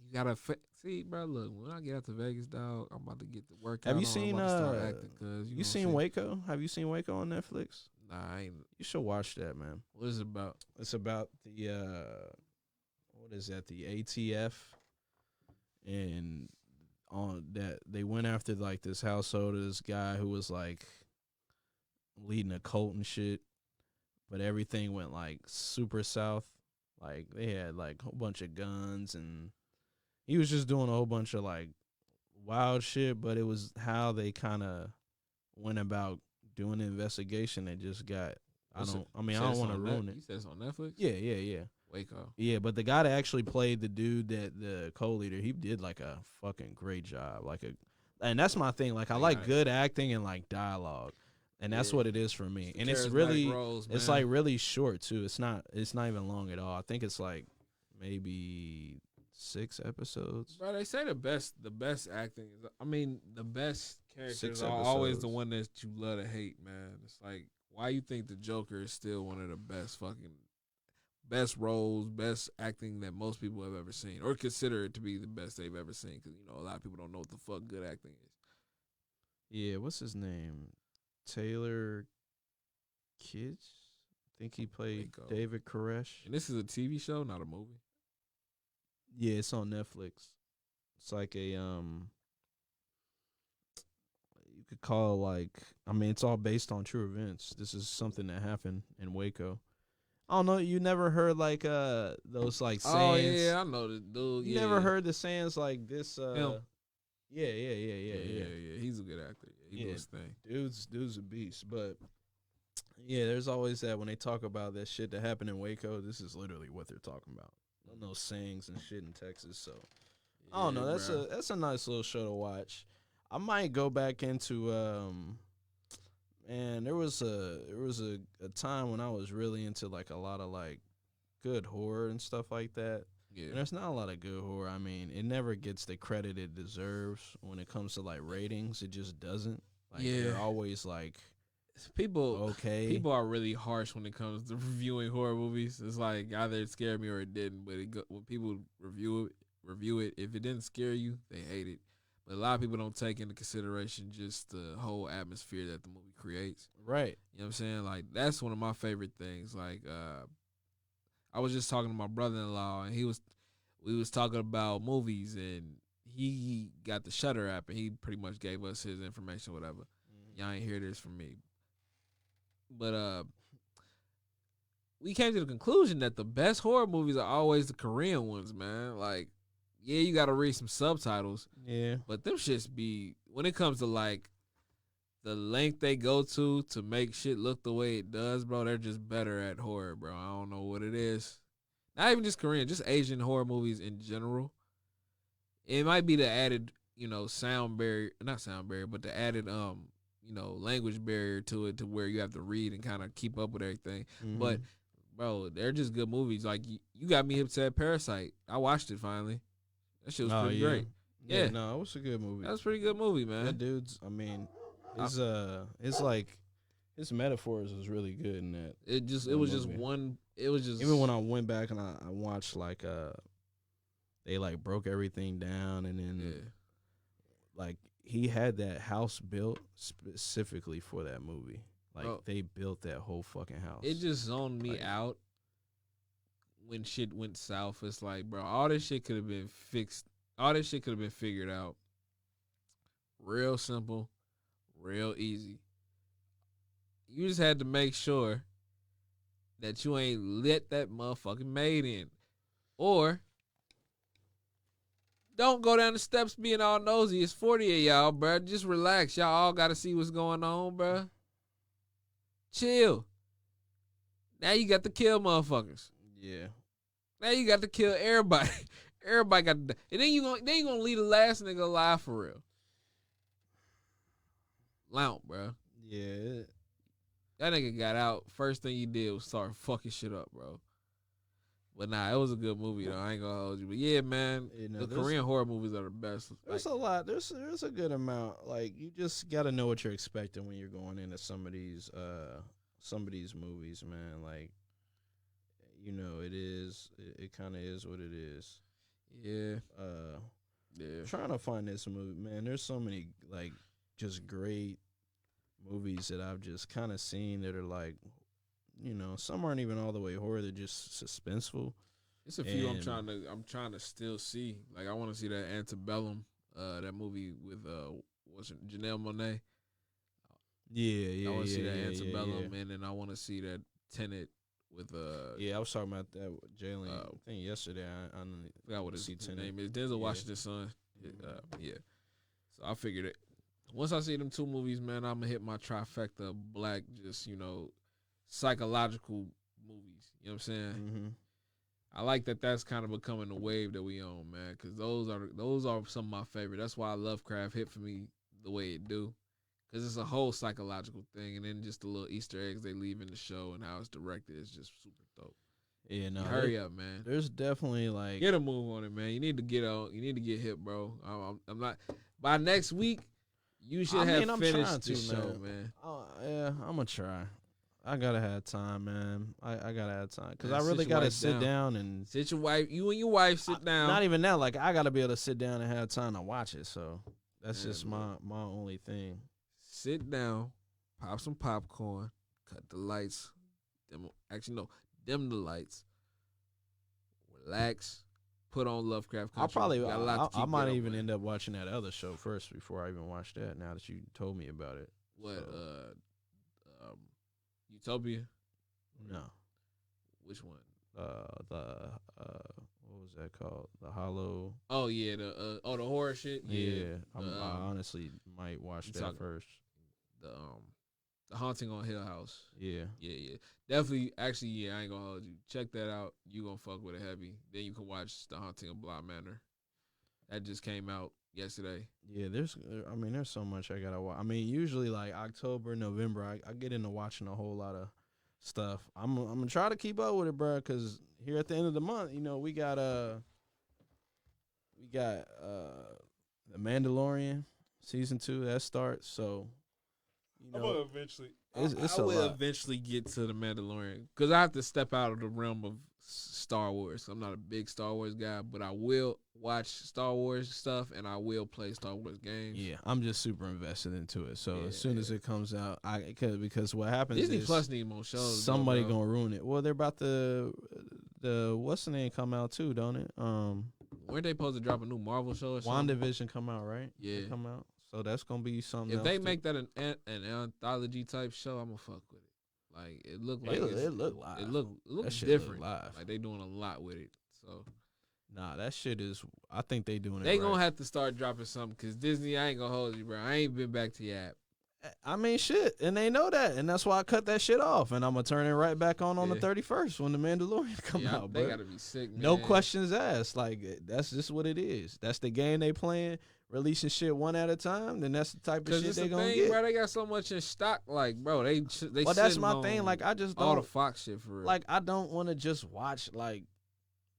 You gotta see, bro. Look, when I get out to Vegas, dog, I'm about to get the workout. Have you on. seen I'm about to start acting, cause you seen Waco? Have you seen Waco on Netflix? Nah, I ain't. You should watch that, man. What is it about? It's about the what is that? The ATF, and on that they went after like this household of this guy who was like leading a cult and shit, but everything went like super south. Like they had like a whole bunch of guns, and he was just doing a whole bunch of like wild shit. But it was how they kind of went about doing the investigation that just got. I don't want to ruin it. You said it's on Netflix? Yeah. Waco. Yeah, but the guy that actually played the dude that the co-leader, he did like a fucking great job. And that's my thing. Like I like good acting and like dialogue, and that's what it is for me. And it's really, roles, it's like really short too. It's not even long at all. I think it's like maybe 6 episodes. Bro, they say the best acting is, the best characters 6 are always the episodes. one that you love to hate, man. It's like, why you think the Joker is still one of the best roles, best acting that most people have ever seen, or consider it to be the best they've ever seen? Because a lot of people don't know what the fuck good acting is. Yeah, what's his name? Taylor Kitsch? I think he played Waco. David Koresh. And this is a TV show, not a movie. Yeah, it's on Netflix. It's like a you could call it's all based on true events. This is something that happened in Waco. I don't know, you never heard those like sayings. Oh yeah, I know the dude. You Yeah. never heard the sayings like this Him. Yeah. He's a good actor. Yeah, he does his thing. Dude's a beast. But yeah, there's always that when they talk about that shit that happened in Waco, this is literally what they're talking about. Those sayings and shit in Texas. So I don't know. That's a nice little show to watch. I might go back into man, there was a time when I was really into like a lot of like good horror and stuff like that. Yeah. And there's not a lot of good horror. I mean, it never gets the credit it deserves when it comes to like ratings. It just doesn't. Like they're always like People okay. are really harsh when it comes to reviewing horror movies. It's like either it scared me or it didn't. But when people review it, if it didn't scare you, they hate it. But a lot of people don't take into consideration just the whole atmosphere that the movie creates. Right. You know what I'm saying? Like that's one of my favorite things. Like I was just talking to my brother-in-law, and we was talking about movies, and he got the Shutter app, and he pretty much gave us his information, whatever. Y'all ain't hear this from me, but we came to the conclusion that the best horror movies are always the Korean ones, man. Like, yeah, you got to read some subtitles, Yeah. but them shits be, when it comes to like the length they go to make shit look the way it does, bro, they're just better at horror, bro. I don't know what it is. Not even just Korean, just Asian horror movies in general. It might be the added, sound barrier, not sound barrier, but the added, language barrier to it, to where you have to read and kind of keep up with everything. Mm-hmm. But, bro, they're just good movies. Like, you got me hip to that Parasite. I watched it finally. That shit was pretty great. Yeah. No, it was a good movie. That was a pretty good movie, man. That dude's, I mean, it's like his metaphors was really good in that. It was just Even when I went back and I watched like they like broke everything down, and then like he had that house built specifically for that movie. Like, they built that whole fucking house. It just zoned me out when shit went south. It's like, bro, all this shit could have been fixed. All this shit could have been figured out. Real simple, real easy. You just had to make sure that you ain't let that motherfucking maid in. Or don't go down the steps being all nosy. It's 40 of y'all, bro. Just relax. Y'all all got to see what's going on, bro. Chill. Now you got to kill motherfuckers. Yeah. Now you got to kill everybody. Everybody got to die. And then you gonna leave the last nigga alive for real. Lount, bro. Yeah. That nigga got out. First thing he did was start fucking shit up, bro. But nah, it was a good movie though. I ain't gonna hold you. But yeah, man, the Korean horror movies are the best. There's a lot. There's a good amount. Like, you just gotta know what you're expecting when you're going into some of these movies, man. Like, it kind of is what it is. Yeah. Yeah. Trying to find this movie, man. There's so many like just great movies that I've just kind of seen that are like, some aren't even all the way horror. They're just suspenseful. It's a few I'm trying to still see. Like, I want to see that Antebellum, that movie with Janelle Monáe. Yeah. I want to see that Antebellum, and then I want to see that Tenet with Yeah, I was talking about that with Jalen thing yesterday. I forgot what his name is. Denzel Washington's son. Yeah. So I figured it. Once I see them two movies, man, I'm gonna hit my trifecta of black, just psychological movies. You know what I'm saying? Mm-hmm. I like that. That's kind of becoming the wave that we on, man. Because those are some of my favorite. That's why Lovecraft hit for me the way it do. Because it's a whole psychological thing, and then just the little Easter eggs they leave in the show and how it's directed is just super dope. Yeah, no. Hurry up, man. There's definitely like get a move on it, man. You need to get out. You need to get hit, bro. I'm not. By next week, you should have finished the show, man. Yeah, I'm gonna try. I gotta have time, man. I gotta have time because Yeah, I really gotta sit down and sit your wife. You and your wife sit down. Not even that. Like, I gotta be able to sit down and have time to watch it. So that's just man. my only thing. Sit down, pop some popcorn, cut the lights. Dim the lights. Relax. Put on Lovecraft Country. I might even end up watching that other show first before I even watch that. Now that you told me about it. What? Utopia? No. Which one? What was that called? The Hollow. Oh yeah, the horror shit. Yeah, I honestly might watch that first. The Haunting on Hill House. Yeah. Definitely. Actually, yeah, I ain't gonna hold you. Check that out. You gonna fuck with it heavy. Then you can watch The Haunting of Bly Manor. That just came out yesterday. Yeah, there's so much I gotta watch. I mean, usually like October, November, I get into watching a whole lot of stuff. I'm gonna try to keep up with it, bro, because here at the end of the month, we got The Mandalorian season 2 that starts. So I will eventually. It's I will eventually get to The Mandalorian because I have to step out of the realm of Star Wars. I'm not a big Star Wars guy, but I will watch Star Wars stuff and I will play Star Wars games. Yeah, I'm just super invested into it. So as soon as it comes out, because what happens Disney is Plus need more shows. Somebody gonna ruin it. Well, they're about to the what's the name come out too, don't it? Weren't they supposed to drop a new Marvel show or something? WandaVision come out, right? Yeah. They come out. So that's gonna be something. If they make that an anthology type show, I'm gonna fuck with it. Like it looked like it look live. It look different. Live. Like they doing a lot with it. So nah, that shit is. I think they doing it. They right. gonna have to start dropping something because Disney. I ain't gonna hold you, bro. I ain't been back to your app. I mean, shit, and they know that, and that's why I cut that shit off, and I'm gonna turn it right back on the 31st when the Mandalorian come out. They bro. gotta be sick, man. No questions asked. Like that's just what it is. That's the game they playing. Releasing shit one at a time, then that's the type of shit they gonna get. Bro, they got so much in stock, like, bro, they. Well, that's my thing. Like, I just don't, all the Fox shit for real. Like, I don't want to just watch like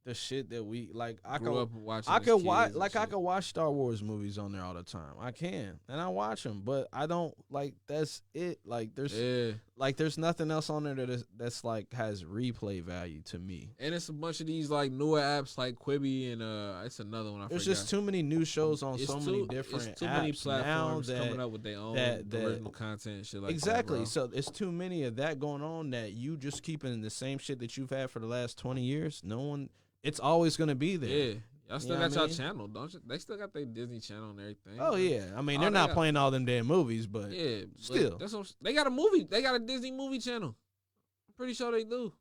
the shit that we like. I grew up watching. I could watch like I could watch Star Wars movies on there all the time. I can, and I watch them, but I don't like. That's it. Like, there's nothing else on there that's like has replay value to me. And it's a bunch of these like newer apps like Quibi and it's another one. There's just too many new shows on many different it's too apps many platforms now coming up with their own original content and shit like exactly. that. So it's too many of that going on that you just keeping the same shit that you've had for the last 20 years. No one, it's always gonna be there. Yeah. Y'all still got y'all channel, don't you? They still got their Disney Channel and everything. Oh yeah, I mean they're not playing all them damn movies, but yeah, still, they got a movie. They got a Disney movie channel. I'm pretty sure they do.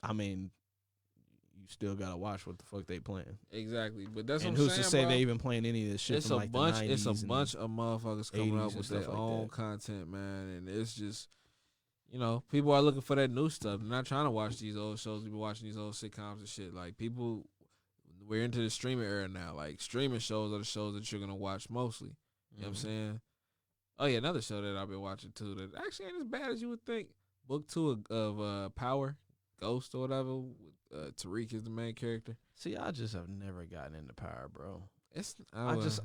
I mean, you still gotta watch what the fuck they playing. Exactly, but that's and what I'm who's saying, to say bro. they even playing any of this shit? It's from a like bunch. The 90s it's a bunch of motherfuckers coming up with their like own that. content, man, and it's just. You know, people are looking for that new stuff. They're not trying to watch these old shows. We've been watching these old sitcoms and shit. Like, people, we're into the streaming era now. Like, streaming shows are the shows that you're going to watch mostly. You know what I'm saying? Oh, yeah, another show that I've been watching, too, that actually ain't as bad as you would think. Book 2 of Power, Ghost or whatever. Tariq is the main character. See, I just have never gotten into Power, bro.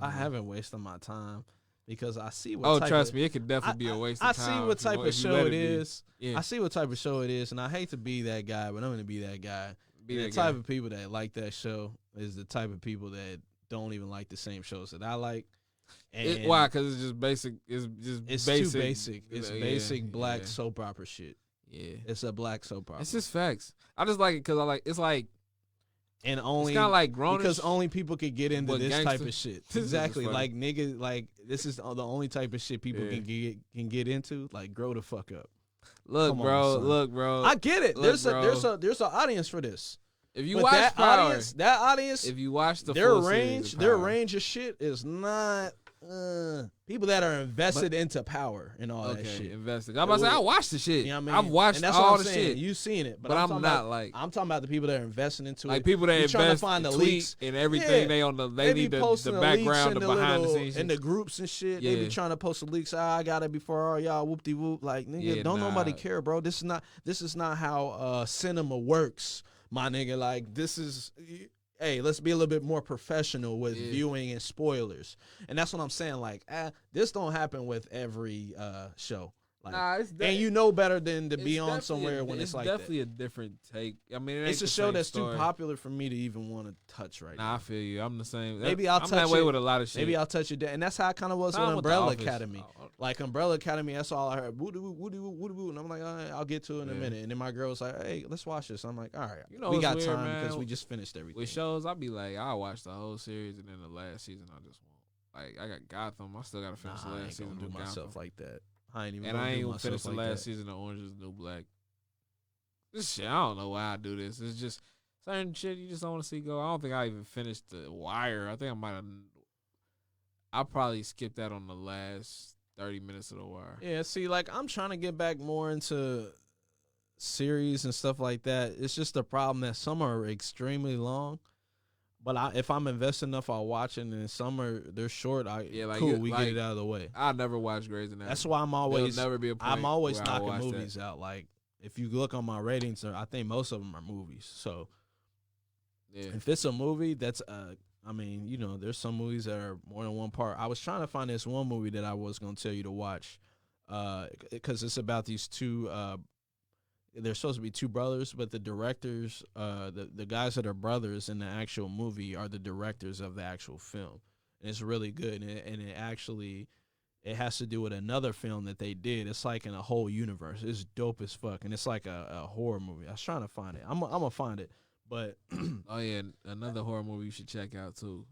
I haven't wasted my time. Because I see what trust me, it could definitely be a waste of time. I see what type of show it is. Yeah. I see what type of show it is, and I hate to be that guy, but I'm going to be that guy. The type of people that like that show is the type of people that don't even like the same shows that I like. And why? Because it's just basic. It's basic. Too basic. It's basic black soap opera shit. Yeah, it's a black soap opera. It's just facts. I just like it because I like. It's like. And only it's kind of like grown because only people could get into this gangster. type of shit. Exactly, like niggas, like this is the only type of shit people can get into. Like, grow the fuck up. Look, bro. I get it. Look, there's an audience for this. If you watch Power, that audience, if you watch the their full range, series their range of shit is not. People that are invested into Power and all that shit. Invested. I'm about to say I watched the shit. You know what I mean? I've watched and that's all what I'm the saying. shit. You've seen it, but I'm not like. I'm talking about the people that are investing into like it. people that invest trying to find the leaks and everything. They on the they need the background, the behind the scenes, and the groups and shit. They be trying to post the leaks. I got it before all y'all. Whoop de whoop. Like, nigga, don't nobody care, bro. This is not how cinema works, my nigga. Like, this is. Hey, let's be a little bit more professional with viewing and spoilers. And that's what I'm saying. Like, this don't happen with every show. Like, and you know better than to be on somewhere when it's like that. It's definitely a different take. I mean, it's a show that's too popular for me to even want to touch right now. I feel you. I'm the same. Maybe I'll touch that way with a lot of shit. Maybe I'll touch it. And that's how I kind of was with Umbrella Academy. Like, Umbrella Academy, that's all I heard. Woo-doo-woo-doo-woo-doo-woo. And I'm like, all right, I'll get to it in a minute. And then my girl was like, hey, let's watch this. I'm like, all right. You know, we got weird, time man. because we just finished everything. With shows, I'll be like, I'll watch the whole series, and then the last season, I just won't. Like, I got Gotham. I still got to finish the last season. I ain't gonna do myself like that. I ain't gonna finish the last season of Orange is the New Black. This shit, I don't know why I do this. It's just certain shit you just don't want to see go. I don't think I even finished The Wire. I think I might have. I probably skipped that on the last 30 minutes of The Wire. Yeah, see, like, I'm trying to get back more into series and stuff like that. It's just the problem that some are extremely long. But if I'm invested enough, I'll watch it. And some they're short. Cool, we get it out of the way. I'll never watch Grey's Anatomy. That's why I'm always I'm always knocking movies out. Like, if you look on my ratings, I think most of them are movies. So if it's a movie, that's I mean, you know, there's some movies that are more than one part. I was trying to find this one movie that I was going to tell you to watch because it's about these two. They're supposed to be two brothers, but the directors, the guys that are brothers in the actual movie are the directors of the actual film. And it's really good, and it actually it has to do with another film that they did. It's like in a whole universe. It's dope as fuck, and it's like a horror movie. I was trying to find it. I'm gonna find it, but Oh yeah, another horror movie you should check out too,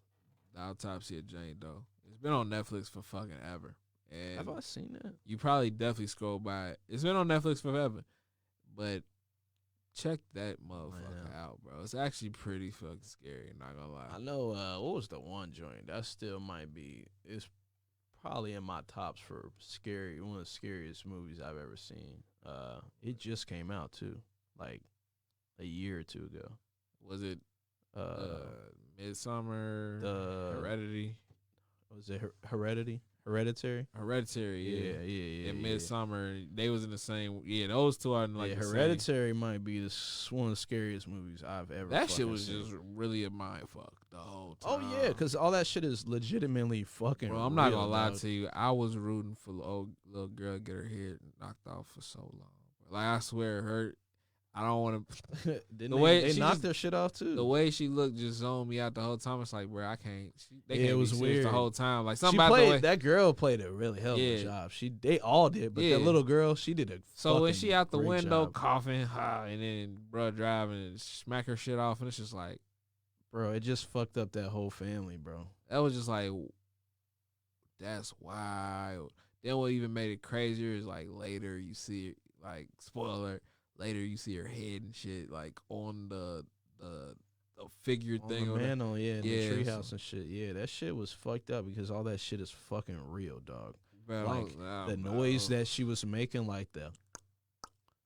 The Autopsy of Jane Doe. It's been on Netflix for fucking ever. And have I seen that? you probably definitely scroll by it. It's been on Netflix forever, but check that motherfucker out, bro. It's actually pretty fucking scary. Not gonna lie. I know. What was the one joint that still might be? It's probably in my tops for scary. One of the scariest movies I've ever seen. It just came out too, like a year or two ago. Was it Midsummer? Heredity? Was it Hereditary? Hereditary, yeah. And Midsummer, they was in the same. Yeah, those two are in like the Hereditary might be one of the scariest movies I've ever. That shit was seen. just really a mind fuck the whole time. Oh yeah, because all that shit is legitimately fucking. Bro, I'm not real, gonna lie dog. to you. I was rooting for the old little girl to get her head knocked off for so long. Like I swear, it hurt. I don't want to. Didn't the way they she knocked just- their shit off too. The way she looked just zoned me out the whole time. It's like, bro, I can't. They Yeah, can't it was be serious weird. the whole time. Like she something about the way. played that girl played a really hell of a Yeah. job. They all did, but Yeah. that little girl, she did a. So when fucking she out the great window job. coughing, and then bro driving and smack her shit off, and it's just like Bro, it just fucked up that whole family, bro. that was just like that's wild. Then what even made it crazier is like later you see like spoiler. Later you see her head and shit like on the figure On thing the on it. mantle, yeah, in Yeah, the treehouse so- and shit. Yeah, that shit was fucked up because all that shit is fucking real, dog. Bro, Like the noise that she was making, like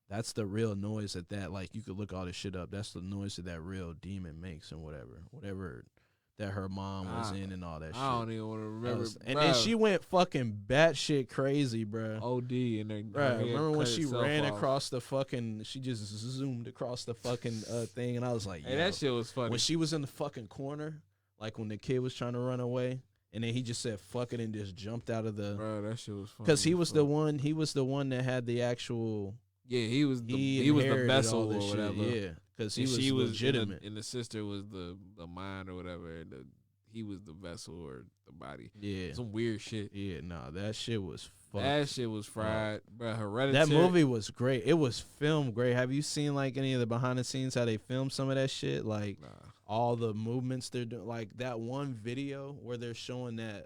that's the real noise that like you could look all this shit up. That's the noise that real demon makes and whatever that her mom was in and all that shit. I don't even want to remember. And then she went fucking batshit crazy, bro. OD and then Right, remember when she ran across the fucking? She just zoomed across the fucking thing, and I was like, Hey, yo. that shit was funny. When she was in the fucking corner, like when the kid was trying to run away, and then he just said "fuck it" and just jumped out of the. Bro, that shit was funny. Because he was the one. He was the one that had the actual. Yeah, he was the inherited vessel all or this shit, whatever. Yeah, because he And was she was legitimate. and the sister was the mind or whatever. And he was the vessel or the body. Yeah, Some weird shit. yeah. No, that shit was fucked. That shit was fried, bro. Hereditary. That movie was great. It was filmed great. Have you seen like any of the behind the scenes how they filmed some of that shit? Like Nah. all the movements they're doing. Like that one video where they're showing that.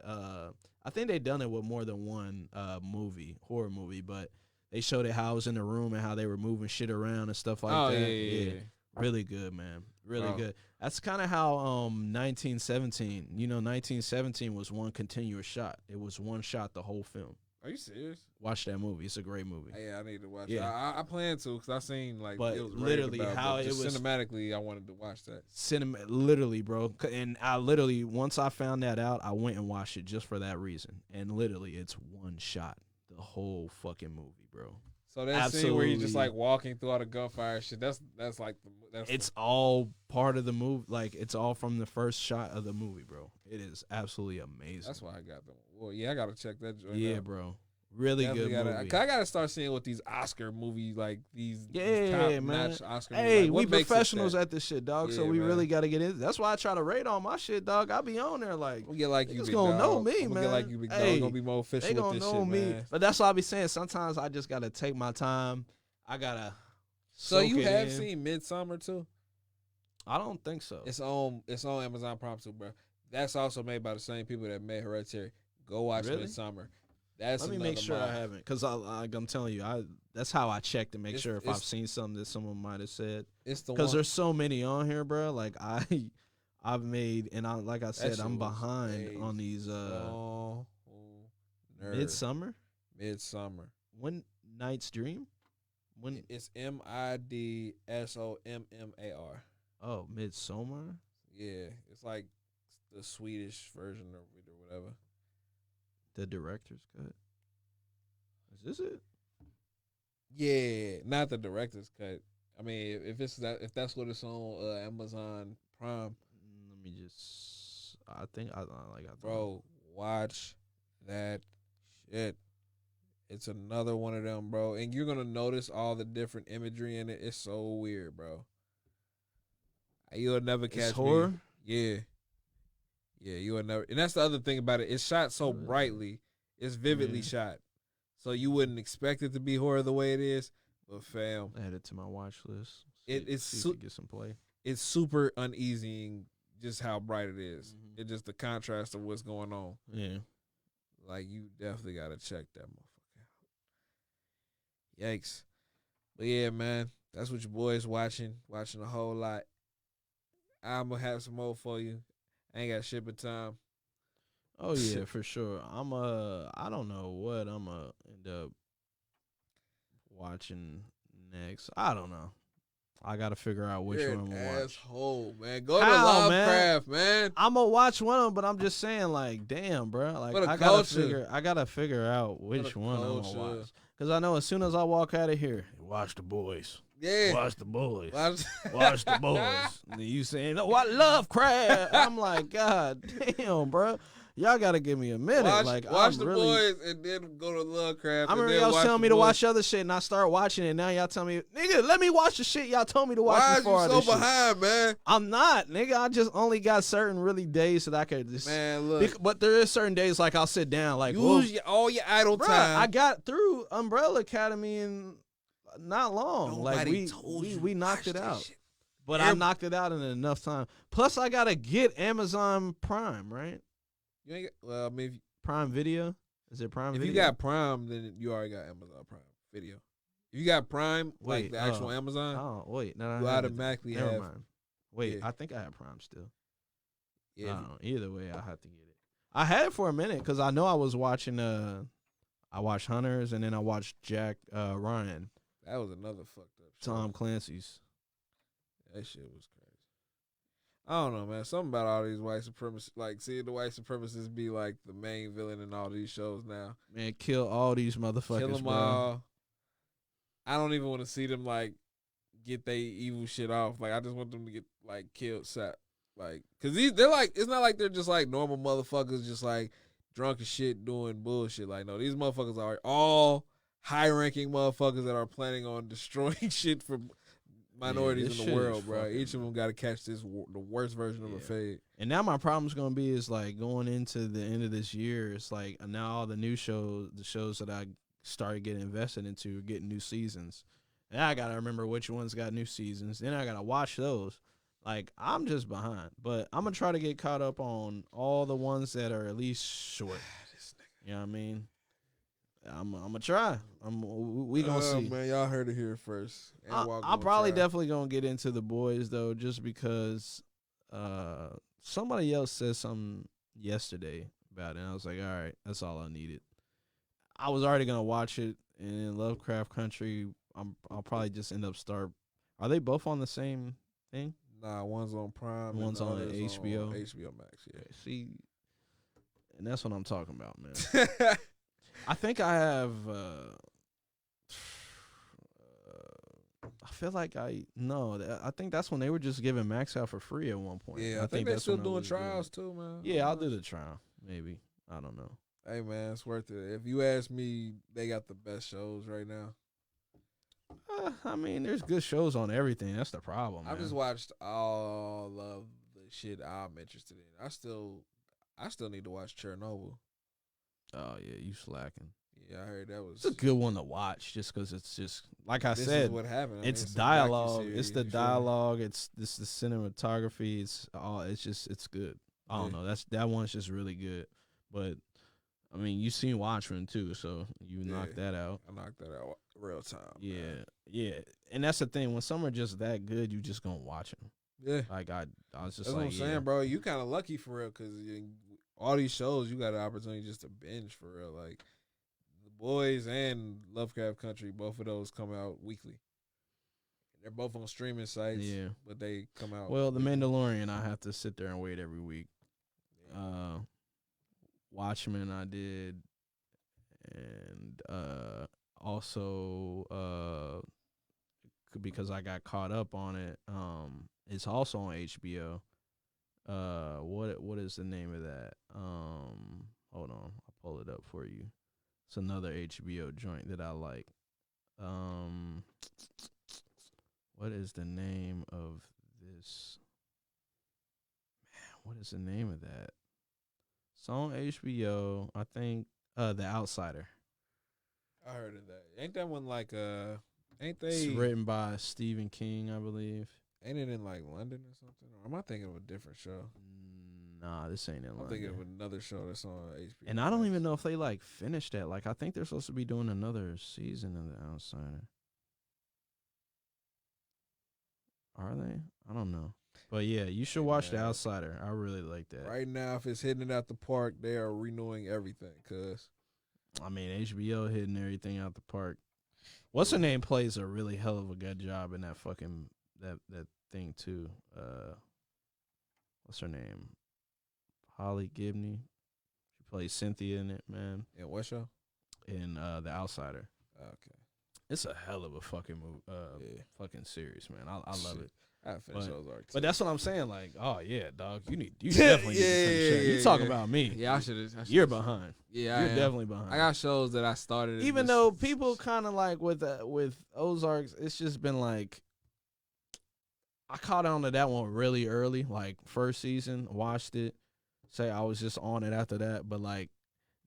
I think they done it with more than one horror movie, but they showed it how I was in the room and how they were moving shit around and stuff like Oh, that. yeah. Really good, man. Really Bro. good. That's kind of how 1917. 1917 was one continuous shot. It was one shot the whole film. Are you serious? Watch that movie. It's a great movie. Yeah, I need to watch it. Yeah. I plan to because I seen like But it was literally raved about, how but it just was- cinematically. I wanted to watch that. Literally, bro. And I literally, once I found that out, I went and watched it just for that reason. And literally, it's one shot the whole fucking movie, bro. So that scene where you just Absolutely. like walking through all the gunfire shit. That's like that's It's all part of the movie. Like, it's all from the first shot of the movie, bro. It is absolutely amazing. that's why I got them. Well, yeah, I gotta check that joint Yeah, out. bro. Really Definitely good gotta, movie. 'cause I gotta start seeing what these Oscar movies like these Yeah, top man. notch Oscar Hey, movies. Like, we what makes it professionals that? at this shit, dog. So Yeah, we man. really got to get in. That's why I try to rate on my shit, dog. I be on there like, I'm gonna get like you, niggas big gonna dog. know me, I'm gonna man. get like you, big Hey, dog. Gonna be more official they with gonna this know shit, me. man. But that's what I be saying. Sometimes I just got to take my time. I got to. So you have in. seen Midsummer too? I don't think so. It's on Amazon Prime too, bro. That's also made by the same people that made Hereditary. Go watch Really? Midsummer. That's Let me make another sure I mind. haven't, because I'm telling you, that's how I check to make It's- sure if it's- I've seen something that someone might have said. It's the Because one. there's so many on here, bro. Like I've made, and like I said, shit I'm was behind crazy. on these Oh, nerd. Midsummer. Midsummer. When Night's Dream. When It's Midsomar. Midsummer. Yeah, it's like the Swedish version of it or whatever. The director's cut. Is this it? Yeah, not the director's cut. I mean, if that's what it's on Amazon Prime, Let me just. I think I got. bro, watch that shit. It's another one of them, bro, and you're gonna notice all the different imagery in it. It's so weird, bro. You'll never catch It's horror. me. Yeah, you'll never. And that's the other thing about it. It's shot so Really? brightly, It's vividly shot, so you wouldn't expect it to be horror the way it is. But fam, Add it to my watch list. It's see if it get some play. It's super uneasy, just how bright it is. It's just the contrast of what's going on. Yeah. Like, you definitely got to check that motherfucker out. Yikes. But yeah, man, that's what your boy's watching a whole lot. I'm going to have some more for you. I ain't got shit but time. Oh yeah, for sure. I don't know what I'm gonna end up watching next. I don't know. I gotta figure out which You're one I'm an gonna watch. asshole, man. Go to How, Lovecraft, man. I'm gonna watch one of them, but I'm just saying, like, damn, bro. Like, I gotta figure out which one I'm gonna watch. Cause I know as soon as I walk out of here, watch The Boys. Yeah. Watch The Boys. Watch The Boys. And you saying, "Oh, I love Crab." I'm like, God damn, bro. Y'all gotta give me a minute. Watch The Boys and then go to Lovecraft. I remember y'all telling me to watch other shit, and I start watching it. Now y'all tell me, nigga, let me watch the shit y'all told me to watch before. Why are you so behind, man? I'm not, nigga. I just only got certain really days that I could just. Man, look. But there is certain days like I'll sit down, like use all your idle time. I got through Umbrella Academy in not long. Nobody Like we knocked it out. Shit. But I knocked it out in enough time. Plus, I gotta get Amazon Prime, right? You ain't got, well, I mean, Prime Video. Is it Prime Video? If you got Prime, then you already got Amazon Prime Video. If you got Prime, like the actual Amazon, wait, no, you automatically have. Never mind. Wait, Yeah. I think I have Prime still. Yeah. Either way, I have to get it. I had it for a minute because I know I was watching. I watched Hunters, and then I watched Jack Ryan. That was another fucked up show. Tom Clancy's. That shit was crazy. I don't know, man. Something about all these white supremacists, like seeing the white supremacists be like the main villain in all these shows now. Man, kill all these motherfuckers, Kill them bro. all. I don't even want to see them like get they evil shit off. Like, I just want them to get like killed, like, cause they're like, it's not like they're just like normal motherfuckers, just like drunk as shit doing bullshit. Like, no, these motherfuckers are all high ranking motherfuckers that are planning on destroying shit for minorities in the world, bro. Each of them got to catch the worst version of a fade. And now my problem's gonna be is like going into the end of this year. It's like now all the new shows, the shows that I started getting invested into, are getting new seasons. And I gotta remember which ones got new seasons. Then I gotta watch those. Like, I'm just behind, but I'm gonna try to get caught up on all the ones that are at least short. You know what I mean? I'm gonna try. We gonna see. Man, y'all heard it here first. I'm probably definitely gonna get into The Boys though, just because somebody else said something yesterday about it, and I was like, all right, that's all I needed. I was already gonna watch it, and in Lovecraft Country, I'll probably just end up Are they both on the same thing? Nah, one's on Prime, one's on HBO. On HBO Max, yeah. See, and that's what I'm talking about, man. I think I have. I feel like I think that's when they were just giving Max out for free at one point. Yeah, I think they're still doing trials too, man. Yeah, I'll do the trial. Maybe, I don't know. Hey man, it's worth it. If you ask me, they got the best shows right now. I mean, there's good shows on everything. That's the problem. I just watched all of the shit I'm interested in. I still need to watch Chernobyl. Oh yeah, you slacking. Yeah, I heard that was. It's a good one to watch, just because it's just like I this said. Is what happened. It's dialogue. It's the dialogue. It's the cinematography. It's all. It's just. It's good. I don't know. That one's just really good. But I mean, you seen Watchmen too, so you knocked that out. I knocked that out real time. Yeah, man. yeah. And that's the thing. When some are just that good, you just gonna watch them. Yeah. Like I was just that's like, what I'm saying, bro. You kind of lucky for real, because all these shows, you got an opportunity just to binge for real. Like The Boys and Lovecraft Country, both of those come out weekly. They're both on streaming sites. Yeah, but they come out. Well, The Mandalorian, I have to sit there and wait every week. Yeah. Watchmen, I did, and also because I got caught up on it. It's also on HBO. What is the name of that? Hold on, I'll pull it up for you. It's another HBO joint that I like. What is the name of this? Man, what is the name of that? It's on HBO. I think The Outsider. I heard of that. Ain't that one like ain't It's they written by Stephen King, I believe. ain't it in like London or something? Or am I thinking of a different show? Nah, this ain't in I'm London. thinking of another show that's on HBO. And I don't even know if they like finished that. Like I think they're supposed to be doing another season of The Outsider. Are they? I don't know. But yeah, you should watch The Outsider. I really like that. Right now, if it's hitting it out the park, they are renewing everything. Cause I mean, HBO hitting everything out the park. What's her name plays a really hell of a good job in that fucking that thing too. What's her name? Holly Gibney. She plays Cynthia in it, man. in what show? In The Outsider. Okay, It's a hell of a fucking yeah. fucking series, man. I love it. I finished those arcs. But that's what I'm saying. Like, oh yeah, dog, you definitely need to finish that. You talking about me? Yeah, I should. You're behind. Yeah, You're definitely behind. I got shows that I started. Even though people kind of like with Ozarks, it's just been like I caught on to that one really early, like first season, watched it. Say I was just on it after that, but like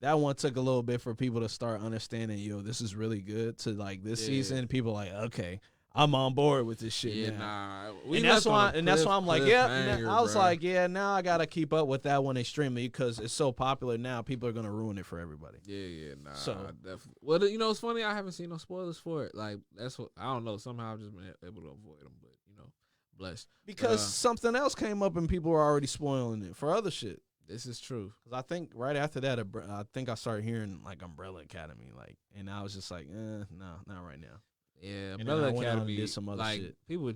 that one took a little bit for people to start understanding. Yo, this is really good. To like this season, people like, okay, I'm on board with this shit. Yeah, now. nah. And that's why I'm like, yeah. I was bro. like, yeah. Now I gotta keep up with that one extremely because it's so popular now. People are gonna ruin it for everybody. Yeah, nah. So definitely. Well, you know, it's funny. I haven't seen no spoilers for it. Like that's what I don't know. Somehow I've just been able to avoid them. But you know, blessed because something else came up and people were already spoiling it for other shit. This is true. Because I think right after that, I think I started hearing like Umbrella Academy, like, and I was just like, no, not right now. Yeah, And Umbrella then I went on and Academy did some other like shit. people.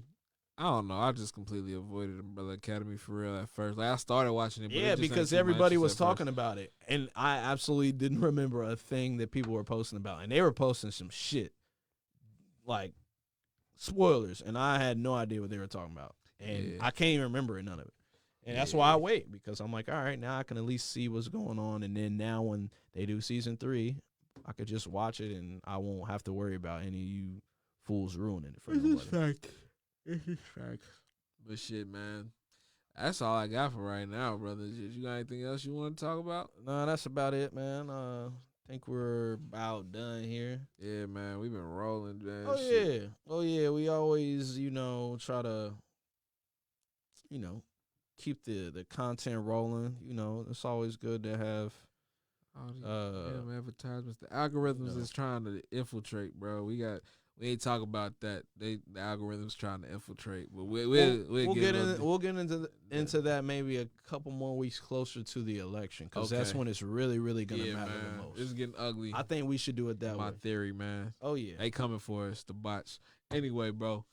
I don't know. I just completely avoided Umbrella Academy for real at first. Like I started watching it, but Yeah, it just because ain't everybody too much was at first. talking about it, and I absolutely didn't remember a thing that people were posting about, and they were posting some shit like spoilers, and I had no idea what they were talking about, and I can't even remember none of it. And that's why I wait, because I'm like, all right, now I can at least see what's going on. And then now when they do season 3, I could just watch it and I won't have to worry about any of you fools ruining it for nobody. This is fact. But shit, man. That's all I got for right now, brother. You got anything else you want to talk about? No, that's about it, man. I think we're about done here. Yeah, man. We've been rolling, man. Oh, Shit. yeah. Oh, yeah. We always, try to, keep the content rolling. It's always good to have damn advertisements. The algorithms is trying to infiltrate, bro. We ain't talk about that. The algorithms trying to infiltrate, but we'll get into that maybe a couple more weeks closer to the election, because that's when it's really, really gonna matter the most. It's getting ugly. I think we should do it that way. My theory, man. Oh yeah, they coming for us, the bots. Anyway, bro.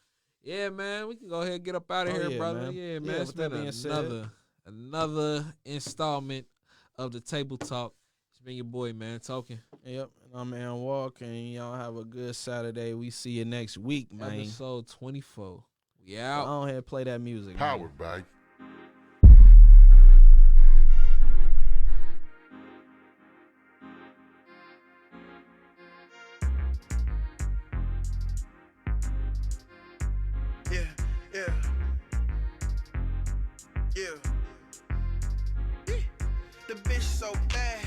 Yeah, man, we can go ahead and get up out of here, brother. Man. Yeah, man. Yeah, It's been another installment of the Table Talk. It's been your boy, man, talking. Yep, and I'm Aaron Walker, and y'all have a good Saturday. We see you next week, man. Episode 24. We out. Go ahead and play that music. Powered by The bitch so bad,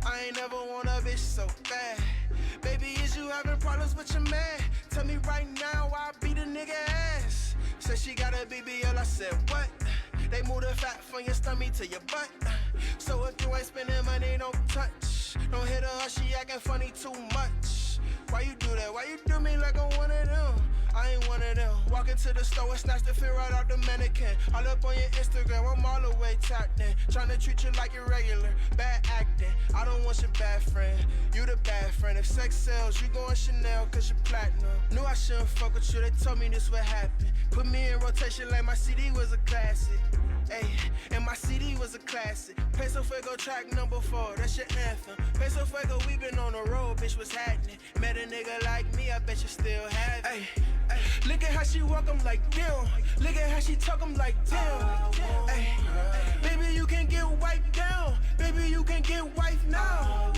I ain't never want a bitch so bad. Baby, is you having problems with your man? Tell me right now, I beat a nigga ass. Said she got a BBL, I said what? They move the fat from your stomach to your butt. So if you ain't spending money, don't touch. Don't hit her, she acting funny too much. Why you do that? Why you do me like I'm one of them? I ain't one of them. Walk into the store and snatch the fit right out the mannequin. All up on your Instagram, I'm all the way tapped in. Tryna treat you like you're regular, bad acting. I don't want your bad friend, you the bad friend. If sex sells, you going Chanel cause you're platinum. Knew I shouldn't fuck with you, they told me this would happen. Put me in rotation like my CD was a classic. Ayy, and my CD was a classic. Peso Fuego track number 4, that's your anthem. Peso Fuego, we been on the road, bitch, what's happening? Met a nigga like me, I bet you still have it. Ayy, look at how she walk, I'm like, damn. Look at how she talk, I'm like, damn. Ayy, baby, you can get wiped down. Baby, you can get wiped now.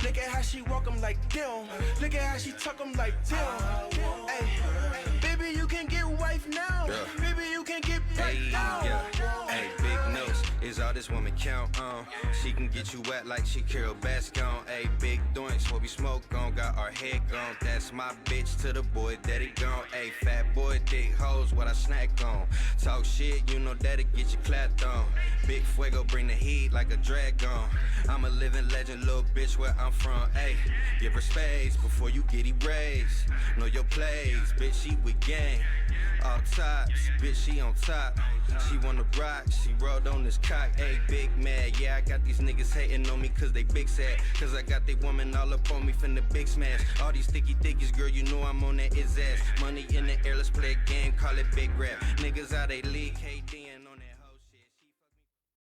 Look at how she walk, I'm like, damn. Look at how she talk, I'm like, damn. Ayy, baby, you can get wiped now. Baby, you can get wiped down. Hey, big nose. is all this woman count on. She can get you wet like she Carol Baskin. Ayy, big doinks, what we smoke on, got our head gone. That's my bitch to the boy, daddy gone. Ayy, fat boy, thick hoes, what I snack on. Talk shit, you know that'll get you clapped on. Big fuego, bring the heat like a dragon. I'm a living legend, little bitch, where I'm from. Ayy, give her space before you get erased. Know your plays, bitch, she with gang. All tops, bitch, she on top. She wanna rock, she rolled on this cock. Ayy, big mad, yeah, I got these niggas hating on me cause they big sad. Cause I got they woman all up on me finna big smash. All these sticky thickies, girl, you know I'm on that is ass. Money in the air, let's play a game, call it big rap. Niggas out they league, KD and